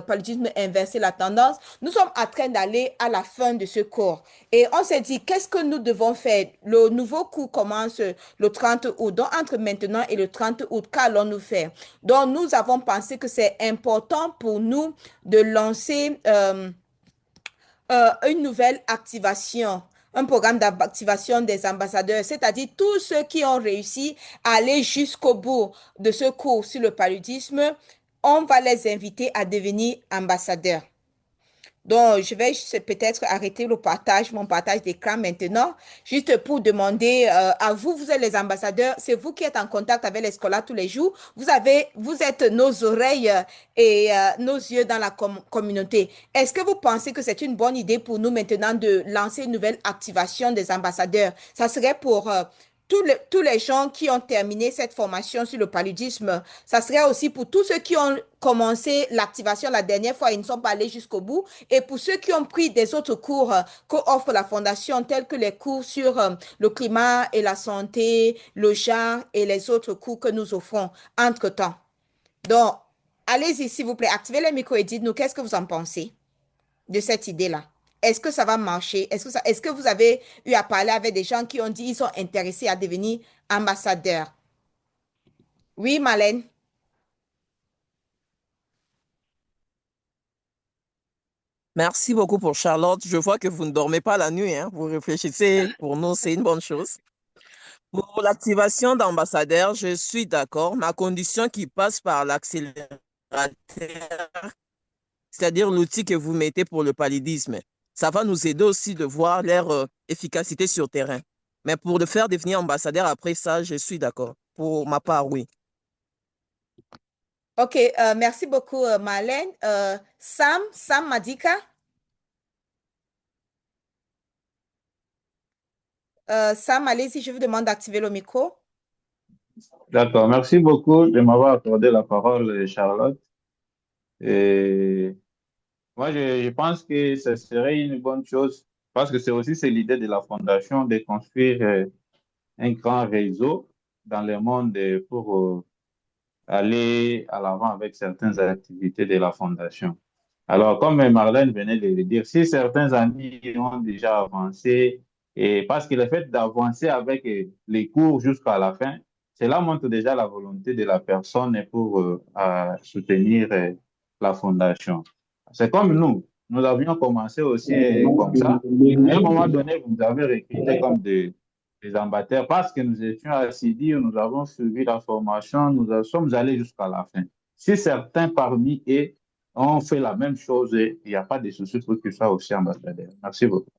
paludisme inversé la tendance, nous sommes en train d'aller à la fin de ce cours. Et on s'est dit, qu'est-ce que nous devons faire? Le nouveau cours commence le 30 août. Donc, entre maintenant et le 30 août, qu'allons-nous faire? Donc, nous avons pensé que c'est important pour nous de lancer une nouvelle activation, un programme d'activation des ambassadeurs, c'est-à-dire tous ceux qui ont réussi à aller jusqu'au bout de ce cours sur le paludisme, on va les inviter à devenir ambassadeurs. Donc, je vais peut-être arrêter mon partage d'écran maintenant, juste pour demander à vous, vous êtes les ambassadeurs, c'est vous qui êtes en contact avec les scolaires tous les jours. Vous êtes nos oreilles et nos yeux dans la communauté. Est-ce que vous pensez que c'est une bonne idée pour nous maintenant de lancer une nouvelle activation des ambassadeurs? Ça serait pour tous les gens qui ont terminé cette formation sur le paludisme. Ça serait aussi pour tous ceux qui ont commencé l'activation la dernière fois et ne sont pas allés jusqu'au bout. Et pour ceux qui ont pris des autres cours qu'offre la Fondation, tels que les cours sur le climat et la santé, le genre et les autres cours que nous offrons entre-temps. Donc, allez-y, s'il vous plaît, activez les micros et dites-nous qu'est-ce que vous en pensez de cette idée-là. Est-ce que ça va marcher? Est-ce que vous avez eu à parler avec des gens qui ont dit qu'ils sont intéressés à devenir ambassadeurs? Oui, Marlène. Merci beaucoup pour Charlotte. Je vois que vous ne dormez pas la nuit, hein. Vous réfléchissez. Pour nous, c'est une bonne chose. Pour l'activation d'ambassadeurs, je suis d'accord. Ma condition qui passe par l'accélérateur, c'est-à-dire l'outil que vous mettez pour le paludisme, ça va nous aider aussi de voir leur efficacité sur terrain. Mais pour le faire devenir ambassadeur après ça, je suis d'accord. Pour ma part, oui. OK, merci beaucoup, Marlène. Sam Madika. Sam, allez-y, je vous demande d'activer le micro. D'accord, merci beaucoup de m'avoir accordé la parole, Charlotte. Et moi, je pense que ce serait une bonne chose parce que c'est l'idée de la Fondation de construire un grand réseau dans le monde pour aller à l'avant avec certaines activités de la Fondation. Alors, comme Marlène venait de le dire, si certains amis ont déjà avancé, et parce que le fait d'avancer avec les cours jusqu'à la fin, cela montre déjà la volonté de la personne pour soutenir la fondation. C'est comme nous avions commencé aussi comme ça. À un moment donné, vous nous avez recruté comme des ambassadeurs parce que nous étions assidus, nous avons suivi la formation, sommes allés jusqu'à la fin. Si certains parmi eux on fait la même chose et il n'y a pas de souci pour que ce soit aussi ambassadeur. Merci beaucoup.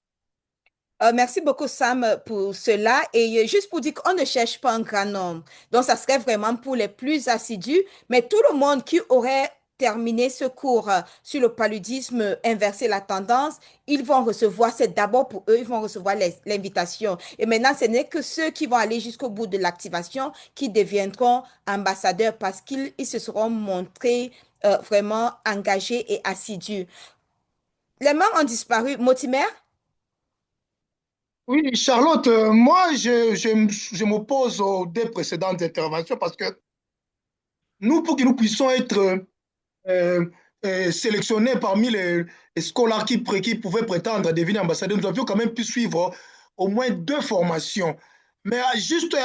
Merci beaucoup, Sam, pour cela. Et juste pour dire qu'on ne cherche pas un grand nombre. Donc, ça serait vraiment pour les plus assidus. Mais tout le monde qui aurait terminé ce cours sur le paludisme, inverser la tendance, ils vont recevoir, c'est d'abord pour eux, ils vont recevoir l'invitation. Et maintenant, ce n'est que ceux qui vont aller jusqu'au bout de l'activation qui deviendront ambassadeurs parce qu'ils se seront montrés vraiment engagés et assidus. Les mains ont disparu. Motimer? Oui, Charlotte, moi, je m'oppose aux deux précédentes interventions parce que nous, pour que nous puissions être euh, sélectionnés parmi les scolaires qui pouvaient prétendre à devenir ambassadeurs, nous avions quand même pu suivre au moins deux formations. Mais juste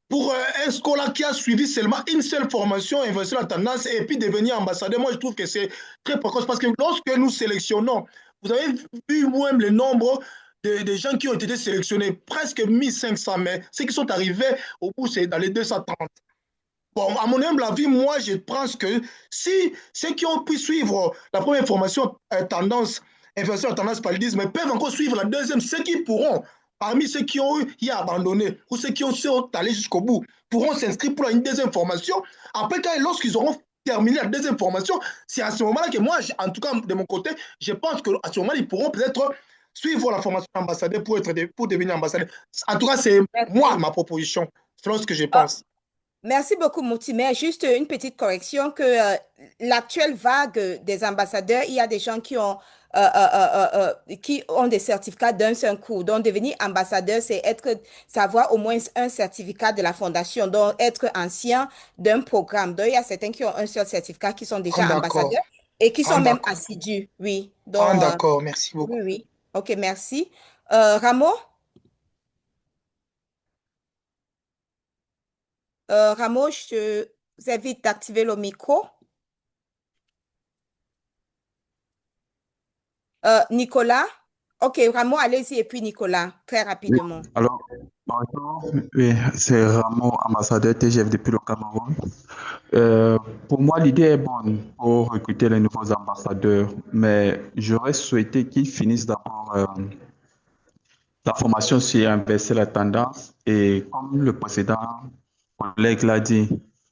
pour un scolaire qui a suivi seulement une seule formation, inverser la tendance et puis devenir ambassadeur, moi, je trouve que c'est très précoce parce que lorsque nous sélectionnons, vous avez vu même le nombre de gens qui ont été sélectionnés, presque 1500, mais ceux qui sont arrivés au bout, c'est dans les 230. Bon, à mon humble avis, moi, je pense que si ceux qui ont pu suivre la première formation tendance, inversion à tendance paludisme, peuvent encore suivre la deuxième, ceux qui pourront, parmi ceux qui ont y abandonné ou ceux qui sont allés jusqu'au bout, pourront s'inscrire pour une deuxième formation. Après, lorsqu'ils auront terminé la deuxième formation, c'est à ce moment-là que moi, en tout cas de mon côté, je pense qu'à ce moment-là, ils pourront peut-être suivre la formation d'ambassadeur pour devenir ambassadeur. En tout cas, c'est moi, ma proposition, selon ce que je pense. Merci beaucoup, Moutimer. Juste une petite correction que l'actuelle vague des ambassadeurs, il y a des gens qui ont qui ont des certificats d'un seul coup. Donc, devenir ambassadeur, c'est savoir au moins un certificat de la fondation, donc être ancien d'un programme. Donc, il y a certains qui ont un seul certificat qui sont Ah, déjà d'accord. ambassadeurs et qui sont Ah, même d'accord. assidus. Oui. Ah, Donc, d'accord. Merci oui, beaucoup. oui. OK, merci. Rameau? Rameau, je vous invite d'activer le micro. Nicolas? OK, Rameau, allez-y, et puis Nicolas, très Oui, rapidement. alors, bonjour, oui, c'est Ramon, ambassadeur TGF depuis le Cameroun. Pour moi, l'idée est bonne pour recruter les nouveaux ambassadeurs, mais j'aurais souhaité qu'ils finissent d'abord la formation sur inverser la tendance. Et comme le précédent collègue l'a dit,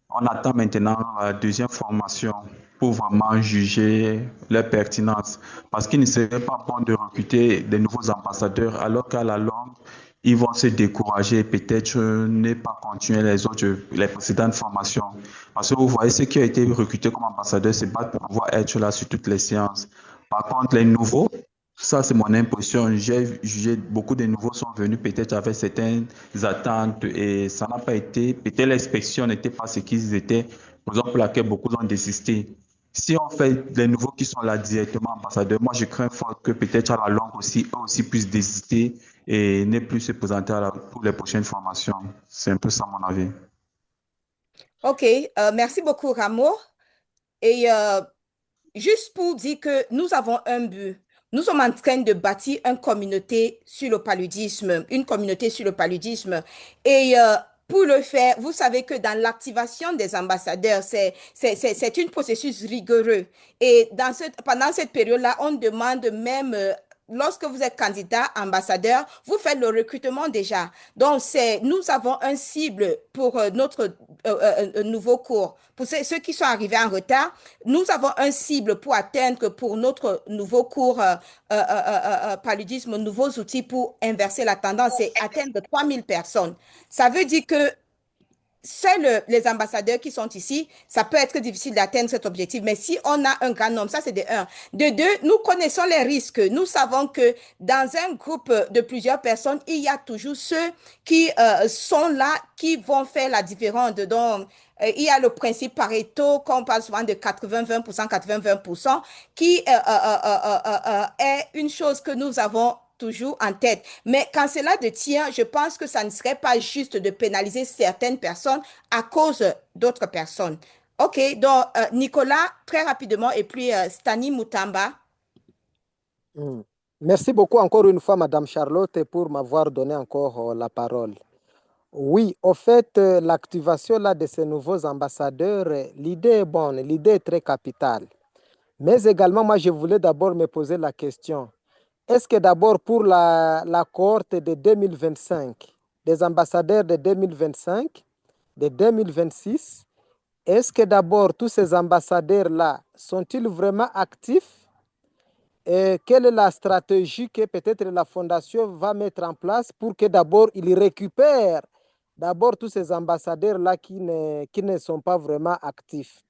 on attend maintenant la deuxième formation pour vraiment juger leur pertinence. Parce qu'il ne serait pas bon de recruter des nouveaux ambassadeurs alors qu'à la longue, ils vont se décourager et peut-être ne pas continuer les précédentes formations. Parce que vous voyez, ceux qui ont été recrutés comme ambassadeurs, c'est pas pour pouvoir être là sur toutes les séances. Par contre, les nouveaux, ça, c'est mon impression. J'ai jugé, beaucoup de nouveaux sont venus peut-être avec certaines attentes et ça n'a pas été, peut-être l'inspection n'était pas ce qu'ils étaient, raison pour laquelle beaucoup ont désisté. Si on fait les nouveaux qui sont là directement ambassadeurs, moi je crains fort que peut-être à la longue aussi, eux aussi puissent désister et ne plus se présenter pour les prochaines formations. C'est un peu ça mon avis. OK, merci beaucoup, Rameau. Et juste pour dire que nous avons un but. Nous sommes en train de bâtir une communauté sur le paludisme, une communauté sur le paludisme. Et pour le faire, vous savez que dans l'activation des ambassadeurs, c'est un processus rigoureux. Et pendant cette période-là, on demande même, lorsque vous êtes candidat ambassadeur, vous faites le recrutement déjà. Donc, nous avons un cible pour notre nouveau cours. Pour ceux qui sont arrivés en retard, nous avons un cible pour atteindre pour notre nouveau cours paludisme, nouveaux outils pour inverser la tendance, c'est atteindre 3000 personnes. Ça veut dire que seuls les ambassadeurs qui sont ici, ça peut être difficile d'atteindre cet objectif. Mais si on a un grand nombre, ça c'est de un. De deux, nous connaissons les risques. Nous savons que dans un groupe de plusieurs personnes, il y a toujours ceux qui sont là, qui vont faire la différence. Donc, il y a le principe Pareto, qu'on parle souvent de 80-20%, 80-20%, qui est une chose que nous avons toujours en tête. Mais quand cela de tient, je pense que ça ne serait pas juste de pénaliser certaines personnes à cause d'autres personnes. OK, donc Nicolas, très rapidement, et puis Stani Mutamba. Merci beaucoup encore une fois, Madame Charlotte, pour m'avoir donné encore la parole. Oui, au fait, l'activation là, de ces nouveaux ambassadeurs, l'idée est bonne, l'idée est très capitale. Mais également, moi, je voulais d'abord me poser la question. Est-ce que d'abord pour la cohorte de 2025, des ambassadeurs de 2025, de 2026, est-ce que d'abord tous ces ambassadeurs-là sont-ils vraiment actifs? Et quelle est la stratégie que peut-être la Fondation va mettre en place pour que d'abord ils récupèrent d'abord tous ces ambassadeurs-là qui ne sont pas vraiment actifs?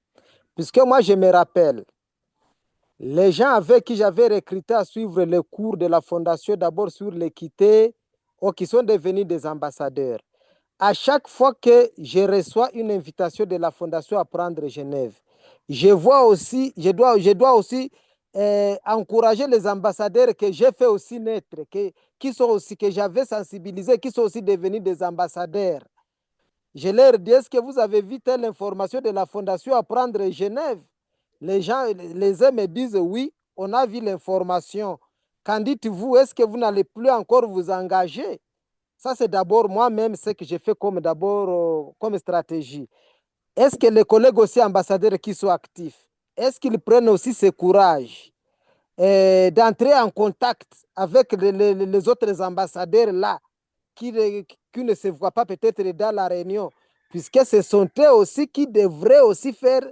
Puisque moi, je me rappelle, les gens avec qui j'avais recruté à suivre les cours de la Fondation, d'abord sur l'équité, ou qui sont devenus des ambassadeurs. À chaque fois que je reçois une invitation de la Fondation à prendre Genève, je dois aussi encourager les ambassadeurs que j'ai fait aussi naître, que j'avais sensibilisés, qui sont aussi devenus des ambassadeurs. Je leur dis, est-ce que vous avez vu telle information de la Fondation à prendre Genève? Les uns me disent oui, on a vu l'information. Qu'en dites-vous? Est-ce que vous n'allez plus encore vous engager? Ça, c'est d'abord moi-même ce que j'ai fait comme stratégie. Est-ce que les collègues aussi ambassadeurs qui sont actifs, est-ce qu'ils prennent aussi ce courage d'entrer en contact avec les autres ambassadeurs là qui ne se voient pas peut-être dans la réunion, puisque ce sont eux aussi qui devraient aussi faire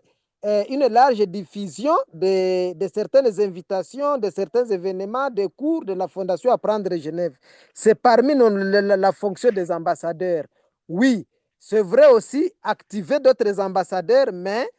une large diffusion de certaines invitations, de certains événements, des cours de la Fondation Apprendre Genève. C'est parmi la fonction des ambassadeurs. Oui, c'est vrai aussi activer d'autres ambassadeurs, mais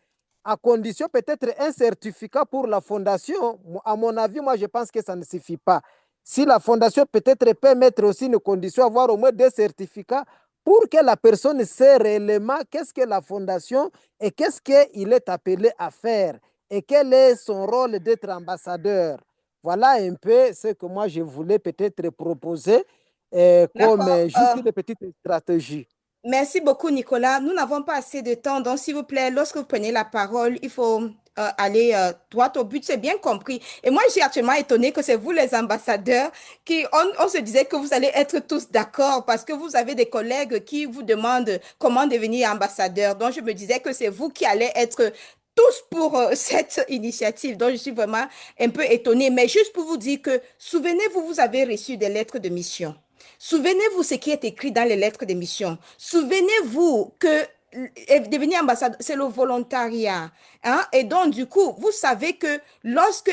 à condition peut-être un certificat pour la fondation. À mon avis, moi, je pense que ça ne suffit pas. Si la fondation peut-être peut mettre aussi une condition, avoir au moins 2 certificats pour que la personne sait réellement qu'est-ce que la fondation et qu'est-ce qu'il est appelé à faire et quel est son rôle d'être ambassadeur. Voilà un peu ce que moi je voulais peut-être proposer comme D'accord. juste une petite stratégie. Merci beaucoup, Nicolas. Nous n'avons pas assez de temps, donc s'il vous plaît, lorsque vous prenez la parole, il faut aller droit au but. C'est bien compris. Et moi, je suis actuellement étonnée que c'est vous, les ambassadeurs, on se disait que vous allez être tous d'accord parce que vous avez des collègues qui vous demandent comment devenir ambassadeur. Donc, je me disais que c'est vous qui allez être tous pour cette initiative. Donc, je suis vraiment un peu étonnée. Mais juste pour vous dire que, souvenez-vous, vous avez reçu des lettres de mission. Souvenez-vous ce qui est écrit dans les lettres de mission. Souvenez-vous que devenir ambassadeur, c'est le volontariat. Hein? Et donc, du coup, vous savez que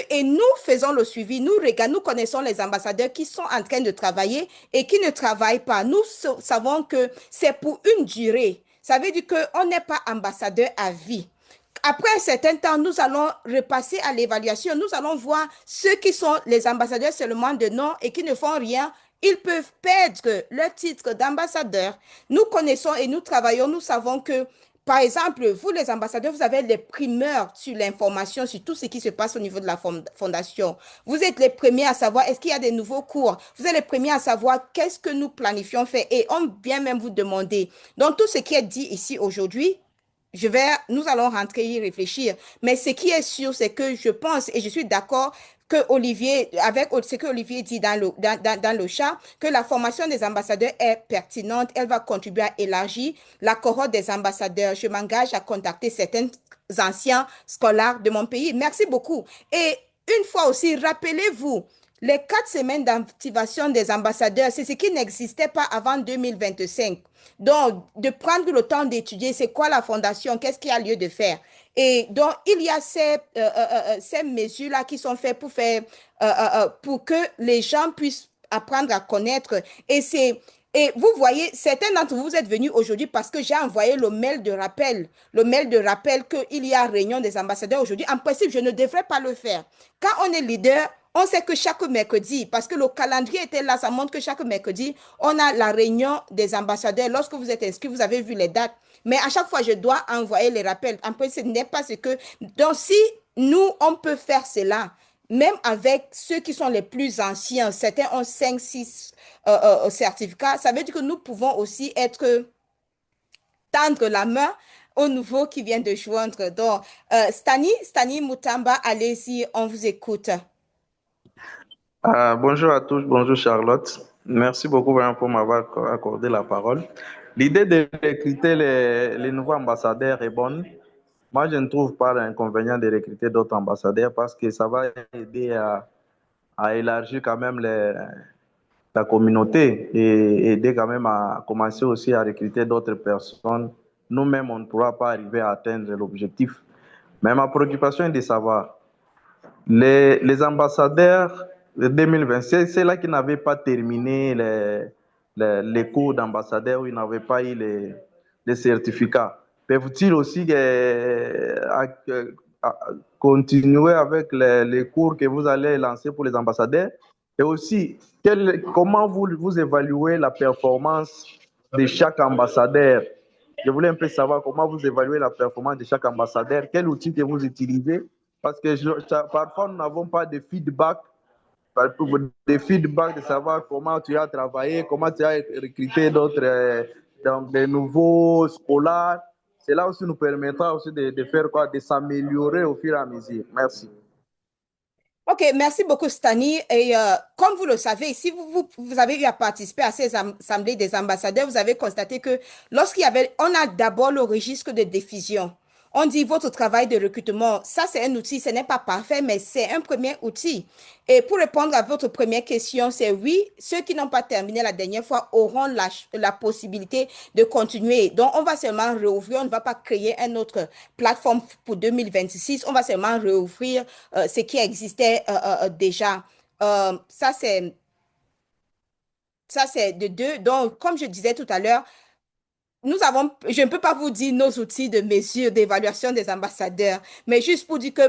et nous faisons le suivi, nous connaissons les ambassadeurs qui sont en train de travailler et qui ne travaillent pas. Nous savons que c'est pour une durée. Ça veut dire qu'on n'est pas ambassadeur à vie. Après un certain temps, nous allons repasser à l'évaluation. Nous allons voir ceux qui sont les ambassadeurs seulement de nom et qui ne font rien. Ils peuvent perdre leur titre d'ambassadeur. Nous connaissons et nous travaillons, nous savons que, par exemple, vous les ambassadeurs, vous avez les primeurs sur l'information, sur tout ce qui se passe au niveau de la fondation. Vous êtes les premiers à savoir est-ce qu'il y a des nouveaux cours. Vous êtes les premiers à savoir qu'est-ce que nous planifions faire et on vient même vous demander. Donc, tout ce qui est dit ici aujourd'hui, nous allons rentrer y réfléchir. Mais ce qui est sûr, c'est que je pense et je suis d'accord que avec ce que Olivier dit dans le chat, que la formation des ambassadeurs est pertinente. Elle va contribuer à élargir la cohorte des ambassadeurs. Je m'engage à contacter certains anciens scolaires de mon pays. Merci beaucoup. Et une fois aussi, rappelez-vous, les 4 semaines d'activation des ambassadeurs, c'est ce qui n'existait pas avant 2025. Donc, de prendre le temps d'étudier, c'est quoi la fondation, qu'est-ce qu'il y a lieu de faire. Et donc, il y a ces mesures-là qui sont faites pour que les gens puissent apprendre à connaître. Et vous voyez, certains d'entre vous êtes venus aujourd'hui parce que j'ai envoyé le mail de rappel qu'il y a réunion des ambassadeurs aujourd'hui. En principe, je ne devrais pas le faire. Quand on est leader, on sait que chaque mercredi, parce que le calendrier était là, ça montre que chaque mercredi, on a la réunion des ambassadeurs. Lorsque vous êtes inscrit, vous avez vu les dates. Mais à chaque fois, je dois envoyer les rappels. En principe, ce n'est pas ce que... Donc, si nous, on peut faire cela, même avec ceux qui sont les plus anciens, certains ont 5, 6 certificats, ça veut dire que nous pouvons aussi tendre la main aux nouveaux qui viennent de joindre. Donc, Stani Mutamba, allez-y, on vous écoute. Bonjour à tous, bonjour Charlotte. Merci beaucoup vraiment pour m'avoir accordé la parole. L'idée de recruter les nouveaux ambassadeurs est bonne. Moi, je ne trouve pas l'inconvénient de recruter d'autres ambassadeurs parce que ça va aider à élargir quand même la communauté et aider quand même à commencer aussi à recruter d'autres personnes. Nous-mêmes, on ne pourra pas arriver à atteindre l'objectif. Mais ma préoccupation est de savoir, les ambassadeurs de 2026, c'est là qui n'avaient pas terminé les cours d'ambassadeur, où ils n'avaient pas eu les certificats. Peuvent-ils aussi continuer avec les cours que vous allez lancer pour les ambassadeurs? Et aussi, comment vous évaluez la performance de chaque ambassadeur? Je voulais un peu savoir comment vous évaluez la performance de chaque ambassadeur, quel outil que vous utilisez, parce que parfois nous n'avons pas de feedback, de savoir comment tu as travaillé, comment tu as recruté d'autres, des nouveaux scolaires. Cela aussi nous permettra aussi de faire quoi, de s'améliorer au fur et à mesure. Merci. Ok, merci beaucoup, Stani. Et comme vous le savez, si vous avez eu à participer à ces assemblées des ambassadeurs, vous avez constaté que on a d'abord le registre de diffusion. On dit votre travail de recrutement, ça c'est un outil, ce n'est pas parfait, mais c'est un premier outil. Et pour répondre à votre première question, c'est oui, ceux qui n'ont pas terminé la dernière fois auront la possibilité de continuer. Donc, on va seulement réouvrir, on ne va pas créer une autre plateforme pour 2026, on va seulement réouvrir ce qui existait déjà. Ça, c'est de deux. Donc, comme je disais tout à l'heure, je ne peux pas vous dire nos outils de mesure, d'évaluation des ambassadeurs, mais juste pour dire que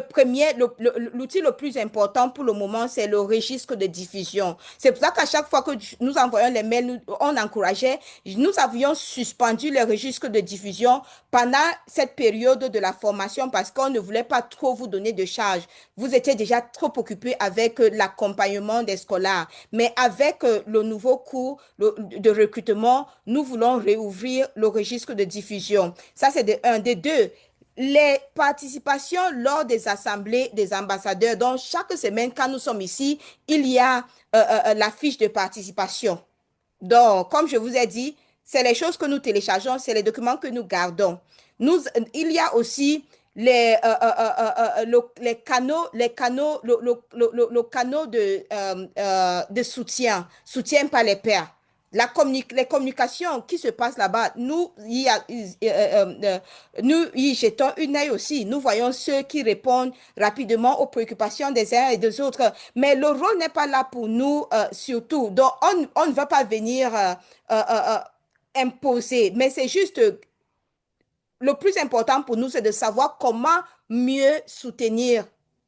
l'outil le plus important pour le moment, c'est le registre de diffusion. C'est pour ça qu'à chaque fois que nous envoyons les mails, on encourageait, nous avions suspendu les registres de diffusion pendant cette période de la formation parce qu'on ne voulait pas trop vous donner de charges. Vous étiez déjà trop occupés avec l'accompagnement des scolaires. Mais avec le nouveau cours de recrutement, nous voulons réouvrir le registre de diffusion. Ça, c'est de un. Des deux, les participations lors des assemblées des ambassadeurs. Donc, chaque semaine, quand nous sommes ici, il y a la fiche de participation. Donc, comme je vous ai dit, c'est les choses que nous téléchargeons, c'est les documents que nous gardons. Il y a aussi les canaux, le canaux de soutien par les pairs. Les communications qui se passent là-bas, nous y jetons une œil aussi. Nous voyons ceux qui répondent rapidement aux préoccupations des uns et des autres. Mais le rôle n'est pas là pour nous surtout. Donc, on ne va pas venir imposer, mais c'est juste le plus important pour nous, c'est de savoir comment mieux soutenir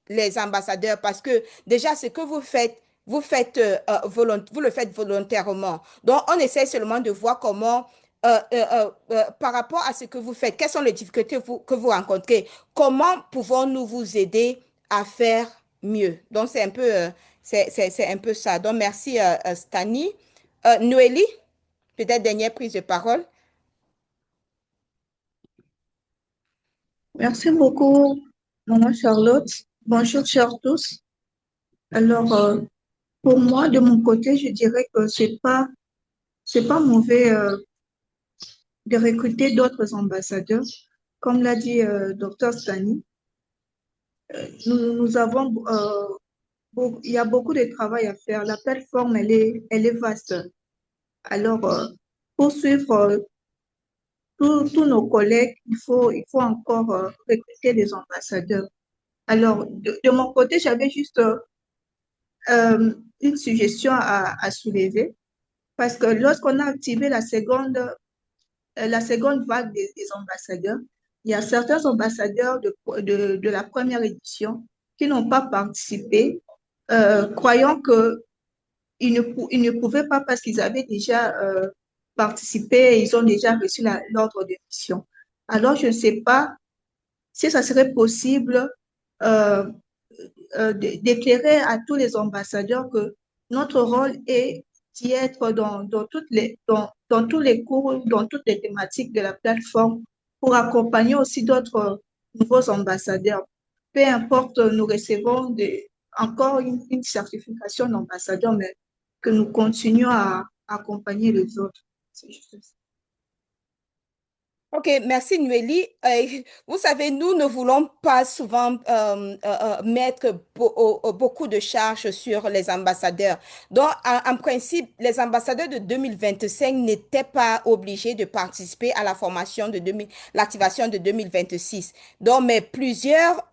les ambassadeurs parce que déjà, ce que vous le faites volontairement. Donc, on essaie seulement de voir comment, par rapport à ce que vous faites, quelles sont les difficultés que vous rencontrez, comment pouvons-nous vous aider à faire mieux. Donc, c'est un peu ça. Donc, merci, Stani. Noélie, peut-être dernière prise de parole. Merci beaucoup, Maman Charlotte. Bonjour, chers tous. Alors, pour moi, de mon côté, je dirais que c'est pas mauvais de recruter d'autres ambassadeurs. Comme l'a dit Dr Stani, nous avons, il y a beaucoup de travail à faire. La plateforme, elle est vaste. Alors, pour suivre tous nos collègues, il faut encore recruter des ambassadeurs. Alors, de mon côté, j'avais juste une suggestion à soulever, parce que lorsqu'on a activé la seconde vague des ambassadeurs, il y a certains ambassadeurs de la première édition qui n'ont pas participé, croyant qu'ils ne pouvaient pas parce qu'ils avaient déjà participé et ils ont déjà reçu l'ordre de mission. Alors, je ne sais pas si ça serait possible d'éclairer à tous les ambassadeurs que notre rôle est d'y être dans tous les cours, dans toutes les thématiques de la plateforme pour accompagner aussi d'autres nouveaux ambassadeurs. Peu importe, nous recevons encore une certification d'ambassadeur, mais que nous continuons à accompagner les autres. C'est juste ça. Ok, merci Nueli. Vous savez, nous ne voulons pas souvent mettre beaucoup de charges sur les ambassadeurs. Donc, en principe, les ambassadeurs de 2025 n'étaient pas obligés de participer à la formation l'activation de 2026. Donc, mais plusieurs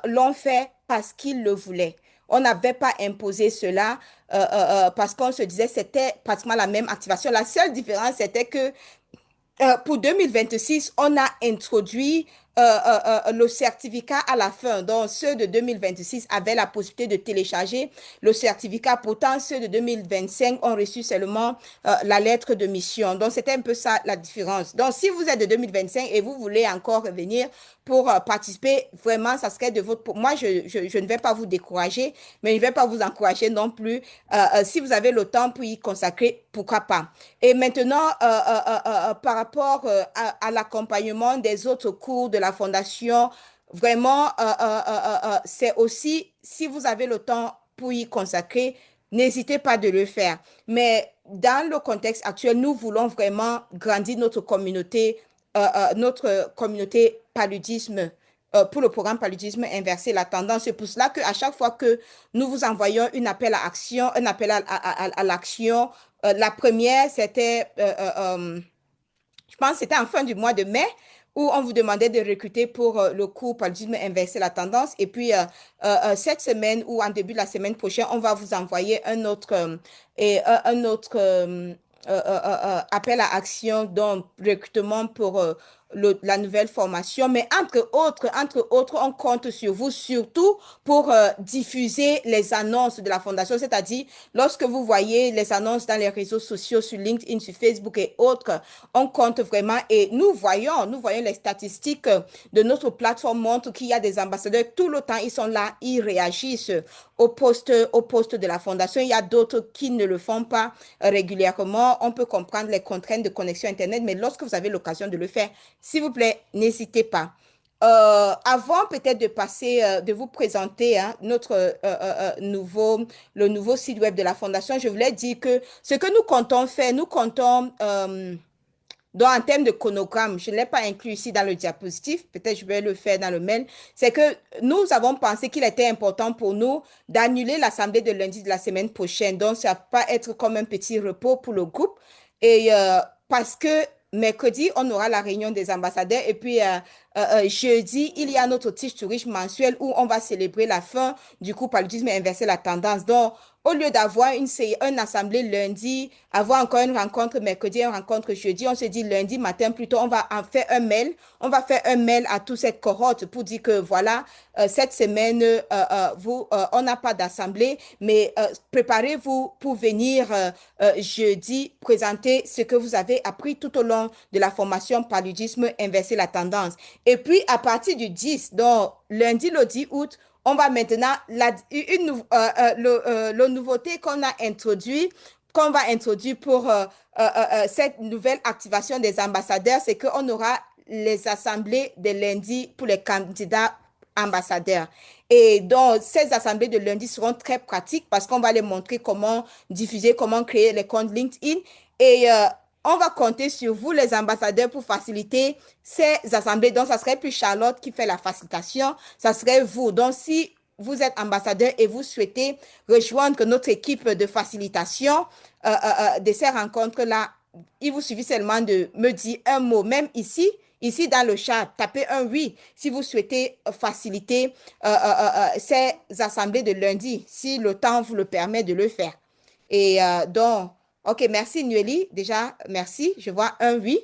l'ont fait parce qu'ils le voulaient. On n'avait pas imposé cela parce qu'on se disait que c'était pratiquement la même activation. La seule différence, c'était que pour 2026, on a introduit le certificat à la fin. Donc, ceux de 2026 avaient la possibilité de télécharger le certificat. Pourtant, ceux de 2025 ont reçu seulement la lettre de mission. Donc, c'était un peu ça la différence. Donc, si vous êtes de 2025 et vous voulez encore revenir pour participer, vraiment, ça serait de votre... Moi, je ne vais pas vous décourager, mais je ne vais pas vous encourager non plus. Si vous avez le temps pour y consacrer, pourquoi pas. Et maintenant, par rapport à l'accompagnement des autres cours de la Fondation, vraiment, c'est aussi, si vous avez le temps pour y consacrer, n'hésitez pas de le faire. Mais dans le contexte actuel, nous voulons vraiment grandir notre communauté paludisme pour le programme paludisme inversé la tendance. C'est pour cela qu'à chaque fois que nous vous envoyons un appel à l'action, la première, c'était, je pense, c'était en fin du mois de mai, où on vous demandait de recruter pour le cours paludisme inversé la tendance. Et puis, cette semaine ou en début de la semaine prochaine, on va vous envoyer un autre appel à action, donc recrutement pour la nouvelle formation. Mais entre autres, on compte sur vous surtout pour diffuser les annonces de la fondation, c'est-à-dire lorsque vous voyez les annonces dans les réseaux sociaux, sur LinkedIn, sur Facebook et autres, on compte vraiment et nous voyons les statistiques de notre plateforme montrent qu'il y a des ambassadeurs tout le temps, ils sont là, ils réagissent au poste de la fondation. Il y a d'autres qui ne le font pas régulièrement. On peut comprendre les contraintes de connexion Internet, mais lorsque vous avez l'occasion de le faire, s'il vous plaît, n'hésitez pas. Avant peut-être de passer, de vous présenter notre le nouveau site web de la Fondation, je voulais dire que ce que nous comptons faire, nous comptons donc, en termes de chronogramme, je ne l'ai pas inclus ici dans le diapositive, peut-être je vais le faire dans le mail, c'est que nous avons pensé qu'il était important pour nous d'annuler l'assemblée de lundi de la semaine prochaine. Donc, ça ne va pas être comme un petit repos pour le groupe. Et parce que mercredi, on aura la réunion des ambassadeurs. Et puis, jeudi, il y a notre Tige Tourisme mensuel où on va célébrer la fin du coup paludisme et inverser la tendance. Donc, au lieu d'avoir une assemblée lundi, avoir encore une rencontre mercredi, une rencontre jeudi, on se dit lundi matin plutôt, on va en faire un mail. On va faire un mail à toute cette cohorte pour dire que voilà, cette semaine, on n'a pas d'assemblée, mais préparez-vous pour venir jeudi présenter ce que vous avez appris tout au long de la formation paludisme, inverser la tendance. Et puis, à partir du 10, donc lundi le 10 août, on va maintenant, le nouveauté qu'on va introduire pour cette nouvelle activation des ambassadeurs, c'est qu'on aura les assemblées de lundi pour les candidats ambassadeurs. Et donc, ces assemblées de lundi seront très pratiques parce qu'on va les montrer comment diffuser, comment créer les comptes LinkedIn. Et on va compter sur vous, les ambassadeurs, pour faciliter ces assemblées. Donc, ça serait plus Charlotte qui fait la facilitation. Ça serait vous. Donc, si vous êtes ambassadeur et vous souhaitez rejoindre notre équipe de facilitation de ces rencontres-là, il vous suffit seulement de me dire un mot. Même ici dans le chat, tapez un oui si vous souhaitez faciliter ces assemblées de lundi, si le temps vous le permet de le faire. Et donc, ok, merci Nueli. Déjà, merci. Je vois un oui.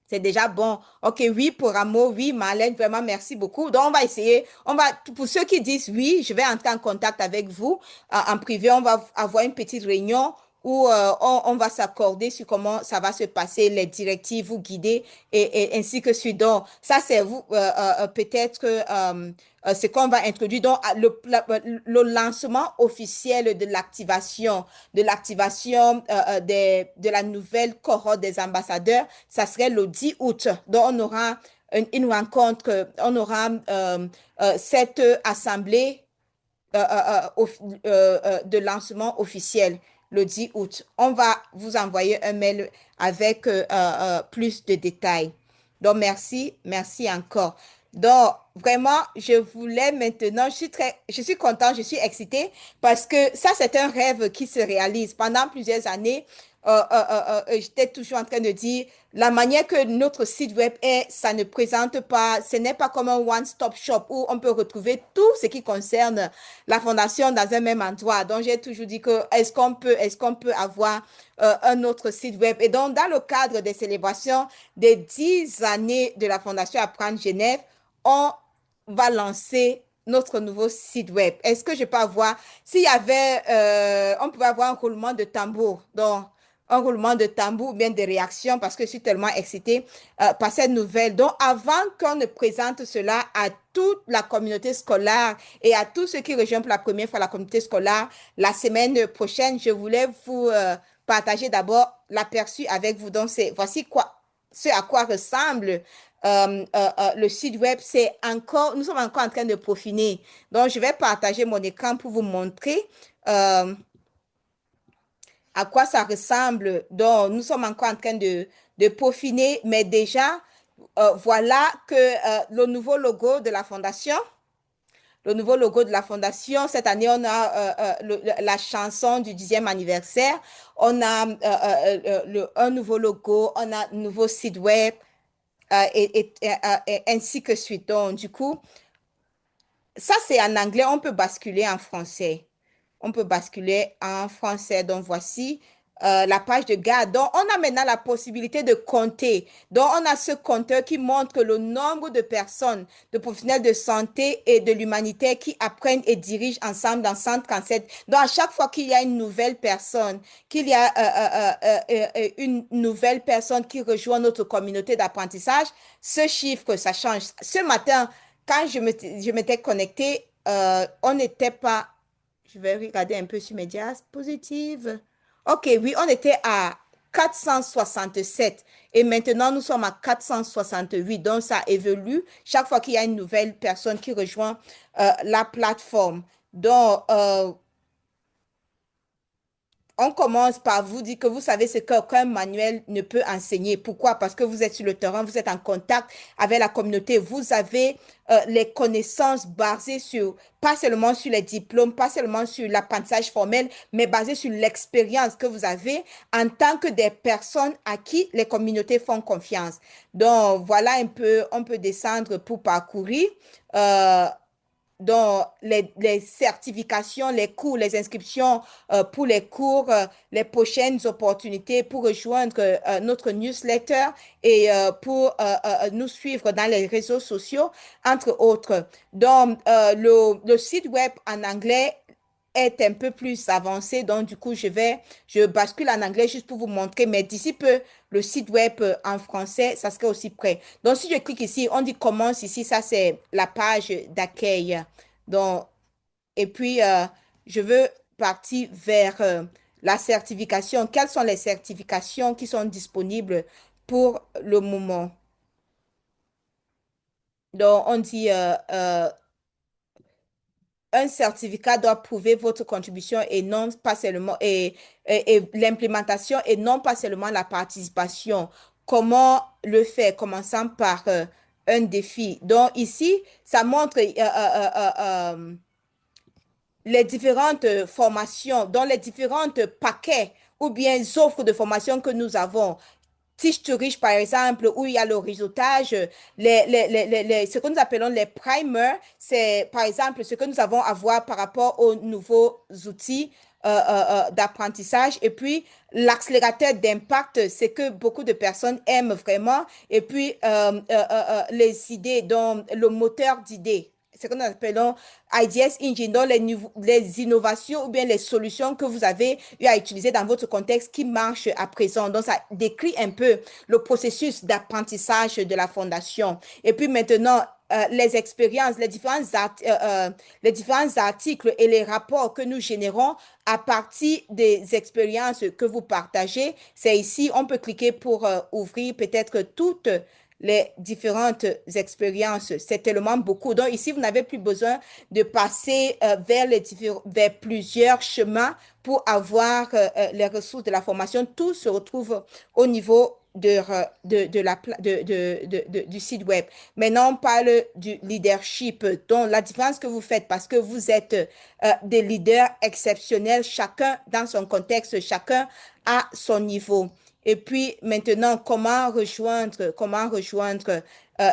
C'est déjà bon. Ok, oui pour Amo, oui Marlène, vraiment merci beaucoup. Donc, on va essayer. Pour ceux qui disent oui, je vais entrer en contact avec vous en privé. On va avoir une petite réunion où on va s'accorder sur comment ça va se passer, les directives, vous guider et ainsi que suite. Donc, ça, c'est vous, peut-être ce qu'on va introduire. Donc, le lancement officiel de l'activation de la nouvelle cohorte des ambassadeurs, ça serait le 10 août. Donc, on aura une rencontre, on aura cette assemblée de lancement officiel le 10 août. On va vous envoyer un mail avec plus de détails. Donc, merci encore. Donc, vraiment, je voulais maintenant, je suis contente, je suis excitée parce que ça, c'est un rêve qui se réalise. Pendant plusieurs années, j'étais toujours en train de dire, la manière que notre site web est, ça ne présente pas, ce n'est pas comme un one-stop shop où on peut retrouver tout ce qui concerne la fondation dans un même endroit. Donc, j'ai toujours dit que est-ce qu'on peut avoir un autre site web? Et donc, dans le cadre des célébrations des 10 années de la Fondation Apprendre Genève, on va lancer notre nouveau site web. Est-ce que je peux avoir, s'il y avait, on pouvait avoir un roulement de tambour, donc un roulement de tambour ou bien des réactions parce que je suis tellement excitée par cette nouvelle. Donc, avant qu'on ne présente cela à toute la communauté scolaire et à tous ceux qui rejoignent pour la première fois la communauté scolaire, la semaine prochaine, je voulais vous partager d'abord l'aperçu avec vous. Donc, voici ce à quoi ressemble le site web. Nous sommes encore en train de peaufiner. Donc, je vais partager mon écran pour vous montrer à quoi ça ressemble. Donc, nous sommes encore en train de peaufiner, mais déjà, voilà que le nouveau logo de la Fondation. Le nouveau logo de la Fondation. Cette année, on a la chanson du 10e anniversaire. On a un nouveau logo, on a un nouveau site web et ainsi que suite. Donc, du coup, ça, c'est en anglais. On peut basculer en français. On peut basculer en français. Donc, voici la page de garde. Donc, on a maintenant la possibilité de compter. Donc, on a ce compteur qui montre le nombre de personnes, de professionnels de santé et de l'humanitaire qui apprennent et dirigent ensemble dans 137. Donc, à chaque fois qu'il y a une nouvelle personne, qu'il y a une nouvelle personne qui rejoint notre communauté d'apprentissage, ce chiffre, ça change. Ce matin, quand je m'étais connectée, on n'était pas, je vais regarder un peu sur mes diapositives. Ok, oui, on était à 467 et maintenant nous sommes à 468. Donc, ça évolue chaque fois qu'il y a une nouvelle personne qui rejoint la plateforme. Donc, on commence par vous dire que vous savez ce qu'aucun manuel ne peut enseigner. Pourquoi? Parce que vous êtes sur le terrain, vous êtes en contact avec la communauté. Vous avez les connaissances basées sur, pas seulement sur les diplômes, pas seulement sur l'apprentissage formel, mais basées sur l'expérience que vous avez en tant que des personnes à qui les communautés font confiance. Donc, voilà un peu, on peut descendre pour parcourir. Donc, les certifications, les cours, les inscriptions pour les cours, les prochaines opportunités pour rejoindre notre newsletter et pour nous suivre dans les réseaux sociaux, entre autres. Donc, le site web en anglais est un peu plus avancé. Donc, du coup, je bascule en anglais juste pour vous montrer. Mais d'ici peu, le site web en français, ça serait aussi prêt. Donc, si je clique ici, on dit commence ici. Ça, c'est la page d'accueil. Donc, et puis, je veux partir vers la certification. Quelles sont les certifications qui sont disponibles pour le moment? Donc, on dit un certificat doit prouver votre contribution et non pas seulement et l'implémentation et non pas seulement la participation. Comment le faire? Commençant par un défi. Donc ici, ça montre les différentes formations, dans les différentes paquets ou bien offres de formation que nous avons. Teach to Reach, par exemple, où il y a le réseautage, ce que nous appelons les primers, c'est par exemple ce que nous avons à voir par rapport aux nouveaux outils d'apprentissage. Et puis, l'accélérateur d'impact, c'est que beaucoup de personnes aiment vraiment. Et puis, les idées, donc le moteur d'idées. Ce que nous appelons IDS Engine, donc les innovations ou bien les solutions que vous avez eu à utiliser dans votre contexte qui marchent à présent. Donc, ça décrit un peu le processus d'apprentissage de la fondation. Et puis maintenant, les expériences, les différents articles et les rapports que nous générons à partir des expériences que vous partagez. C'est ici, on peut cliquer pour ouvrir peut-être toutes les différentes expériences. C'est tellement beaucoup. Donc ici, vous n'avez plus besoin de passer vers plusieurs chemins pour avoir les ressources de la formation. Tout se retrouve au niveau du site web. Maintenant, on parle du leadership, donc la différence que vous faites parce que vous êtes des leaders exceptionnels, chacun dans son contexte, chacun à son niveau. Et puis maintenant, comment rejoindre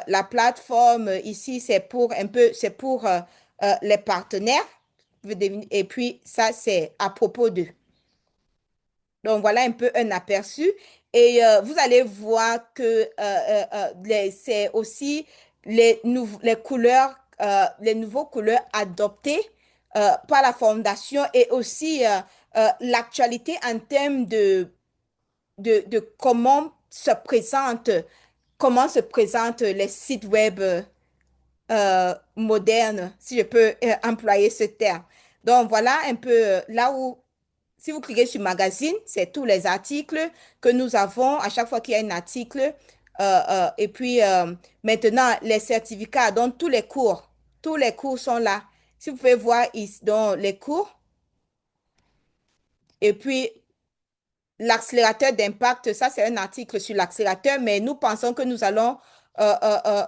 la plateforme ici, c'est pour les partenaires. Et puis ça, c'est à propos d'eux. Donc voilà un peu un aperçu. Et vous allez voir que c'est aussi les couleurs, les nouveaux couleurs adoptées par la fondation et aussi l'actualité en termes de comment se présentent les sites web modernes, si je peux employer ce terme. Donc, voilà un peu là où, si vous cliquez sur magazine, c'est tous les articles que nous avons à chaque fois qu'il y a un article. Et puis, maintenant, les certificats, donc tous les cours sont là. Si vous pouvez voir ici, dans les cours, et puis, l'accélérateur d'impact, ça c'est un article sur l'accélérateur, mais nous pensons que nous allons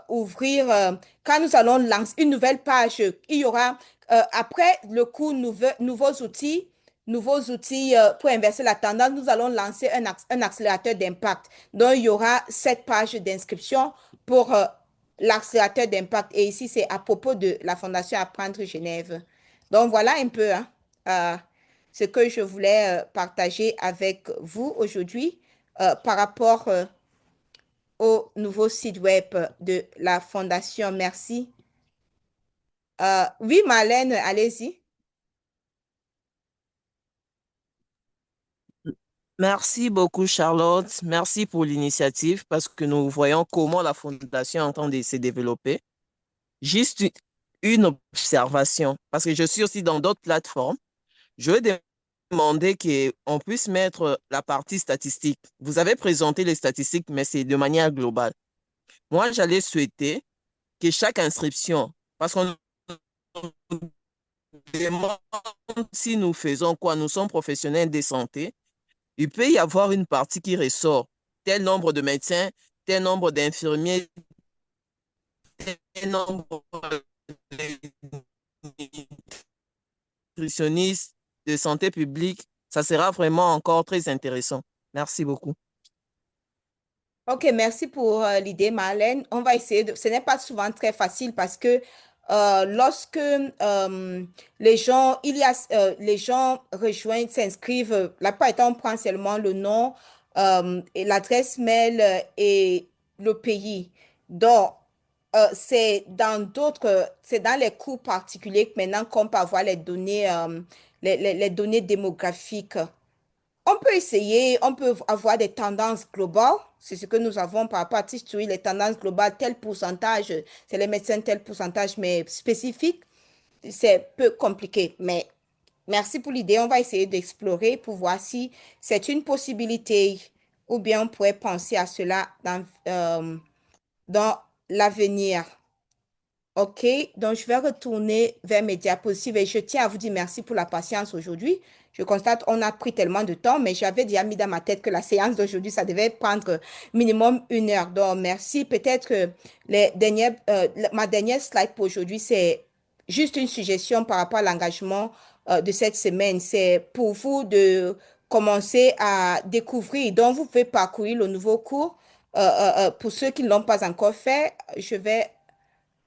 ouvrir, quand nous allons lancer une nouvelle page, il y aura, après le cours nouveaux outils pour inverser la tendance, nous allons lancer un accélérateur d'impact. Donc, il y aura 7 pages d'inscription pour l'accélérateur d'impact. Et ici, c'est à propos de la Fondation Apprendre Genève. Donc, voilà un peu, hein, ce que je voulais partager avec vous aujourd'hui par rapport au nouveau site web de la Fondation. Merci. Oui, Marlène, allez-y. Merci beaucoup, Charlotte. Merci pour l'initiative parce que nous voyons comment la Fondation est en train de se développer. Juste une observation, parce que je suis aussi dans d'autres plateformes. Je vais demander qu'on puisse mettre la partie statistique. Vous avez présenté les statistiques, mais c'est de manière globale. Moi, j'allais souhaiter que chaque inscription, parce qu'on demande si nous faisons quoi, nous sommes professionnels de santé, il peut y avoir une partie qui ressort. Tel nombre de médecins, tel nombre d'infirmiers, tel nombre de nutritionnistes, de santé publique. Ça sera vraiment encore très intéressant. Merci beaucoup. Ok, merci pour l'idée, Marlène. On va essayer de... Ce n'est pas souvent très facile parce que lorsque les gens rejoignent, s'inscrivent, la plupart du temps, on prend seulement le nom et l'adresse mail et le pays. Donc, c'est dans les cours particuliers que maintenant qu'on peut avoir les données, les données démographiques. On peut essayer, on peut avoir des tendances globales. C'est ce que nous avons par rapport à Tistoui, les tendances globales, tel pourcentage, c'est les médecins, tel pourcentage, mais spécifique, c'est peu compliqué. Mais merci pour l'idée. On va essayer d'explorer pour voir si c'est une possibilité ou bien on pourrait penser à cela dans l'avenir. OK, donc je vais retourner vers mes diapositives et je tiens à vous dire merci pour la patience aujourd'hui. Je constate qu'on a pris tellement de temps, mais j'avais déjà mis dans ma tête que la séance d'aujourd'hui, ça devait prendre minimum 1 heure. Donc, merci. Peut-être que ma dernière slide pour aujourd'hui, c'est juste une suggestion par rapport à l'engagement de cette semaine. C'est pour vous de commencer à découvrir. Donc, vous pouvez parcourir le nouveau cours. Pour ceux qui ne l'ont pas encore fait, je vais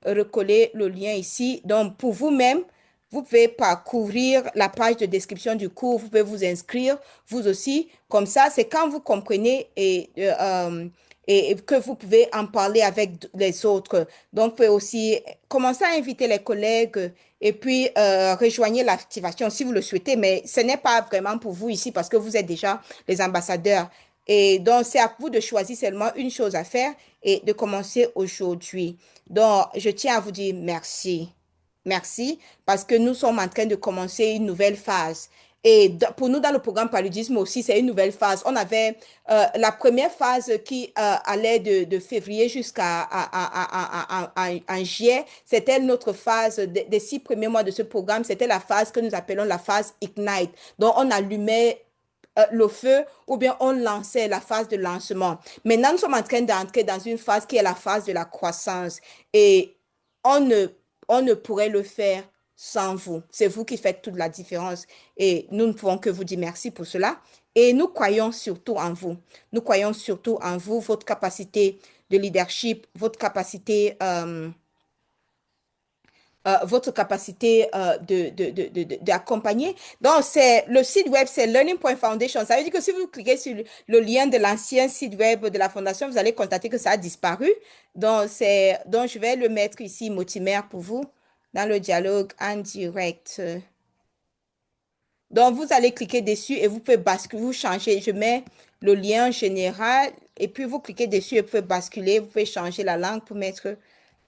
recoller le lien ici. Donc, pour vous-même, vous pouvez parcourir la page de description du cours, vous pouvez vous inscrire, vous aussi. Comme ça, c'est quand vous comprenez et que vous pouvez en parler avec les autres. Donc, vous pouvez aussi commencer à inviter les collègues et puis rejoignez l'activation si vous le souhaitez. Mais ce n'est pas vraiment pour vous ici parce que vous êtes déjà les ambassadeurs. Et donc, c'est à vous de choisir seulement une chose à faire et de commencer aujourd'hui. Donc, je tiens à vous dire merci. Merci, parce que nous sommes en train de commencer une nouvelle phase. Et pour nous, dans le programme paludisme aussi, c'est une nouvelle phase. On avait la première phase qui allait de février jusqu'à en juillet. C'était notre phase des 6 premiers mois de ce programme. C'était la phase que nous appelons la phase Ignite. Donc, on allumait le feu ou bien on lançait la phase de lancement. Maintenant, nous sommes en train d'entrer dans une phase qui est la phase de la croissance et on ne, on ne pourrait le faire sans vous. C'est vous qui faites toute la différence et nous ne pouvons que vous dire merci pour cela. Et nous croyons surtout en vous. Nous croyons surtout en vous, votre capacité de leadership, votre capacité d'accompagner. Donc, c'est le site web, c'est learning.foundation. Ça veut dire que si vous cliquez sur le lien de l'ancien site web de la fondation, vous allez constater que ça a disparu. Donc, je vais le mettre ici, Motimer, pour vous, dans le dialogue en direct. Donc, vous allez cliquer dessus et vous pouvez basculer, vous changer. Je mets le lien général et puis vous cliquez dessus et vous pouvez basculer. Vous pouvez changer la langue pour mettre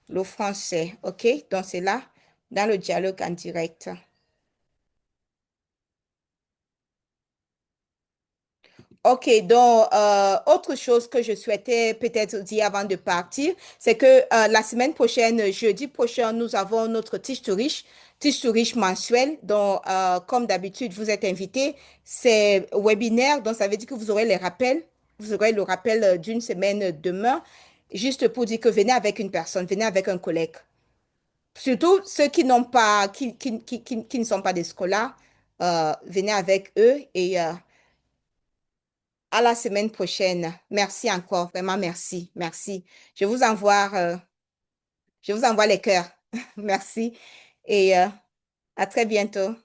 le français. OK? Donc, c'est là, dans le dialogue en direct. OK, donc, autre chose que je souhaitais peut-être dire avant de partir, c'est que la semaine prochaine, jeudi prochain, nous avons notre Tiche to Riche mensuel. Donc, comme d'habitude, vous êtes invités. C'est webinaire, donc ça veut dire que vous aurez les rappels. Vous aurez le rappel d'une semaine demain, juste pour dire que venez avec une personne, venez avec un collègue. Surtout ceux qui n'ont pas, qui ne sont pas des scolaires, venez avec eux et à la semaine prochaine. Merci encore, vraiment merci, merci. Je vous envoie les cœurs. Merci et à très bientôt.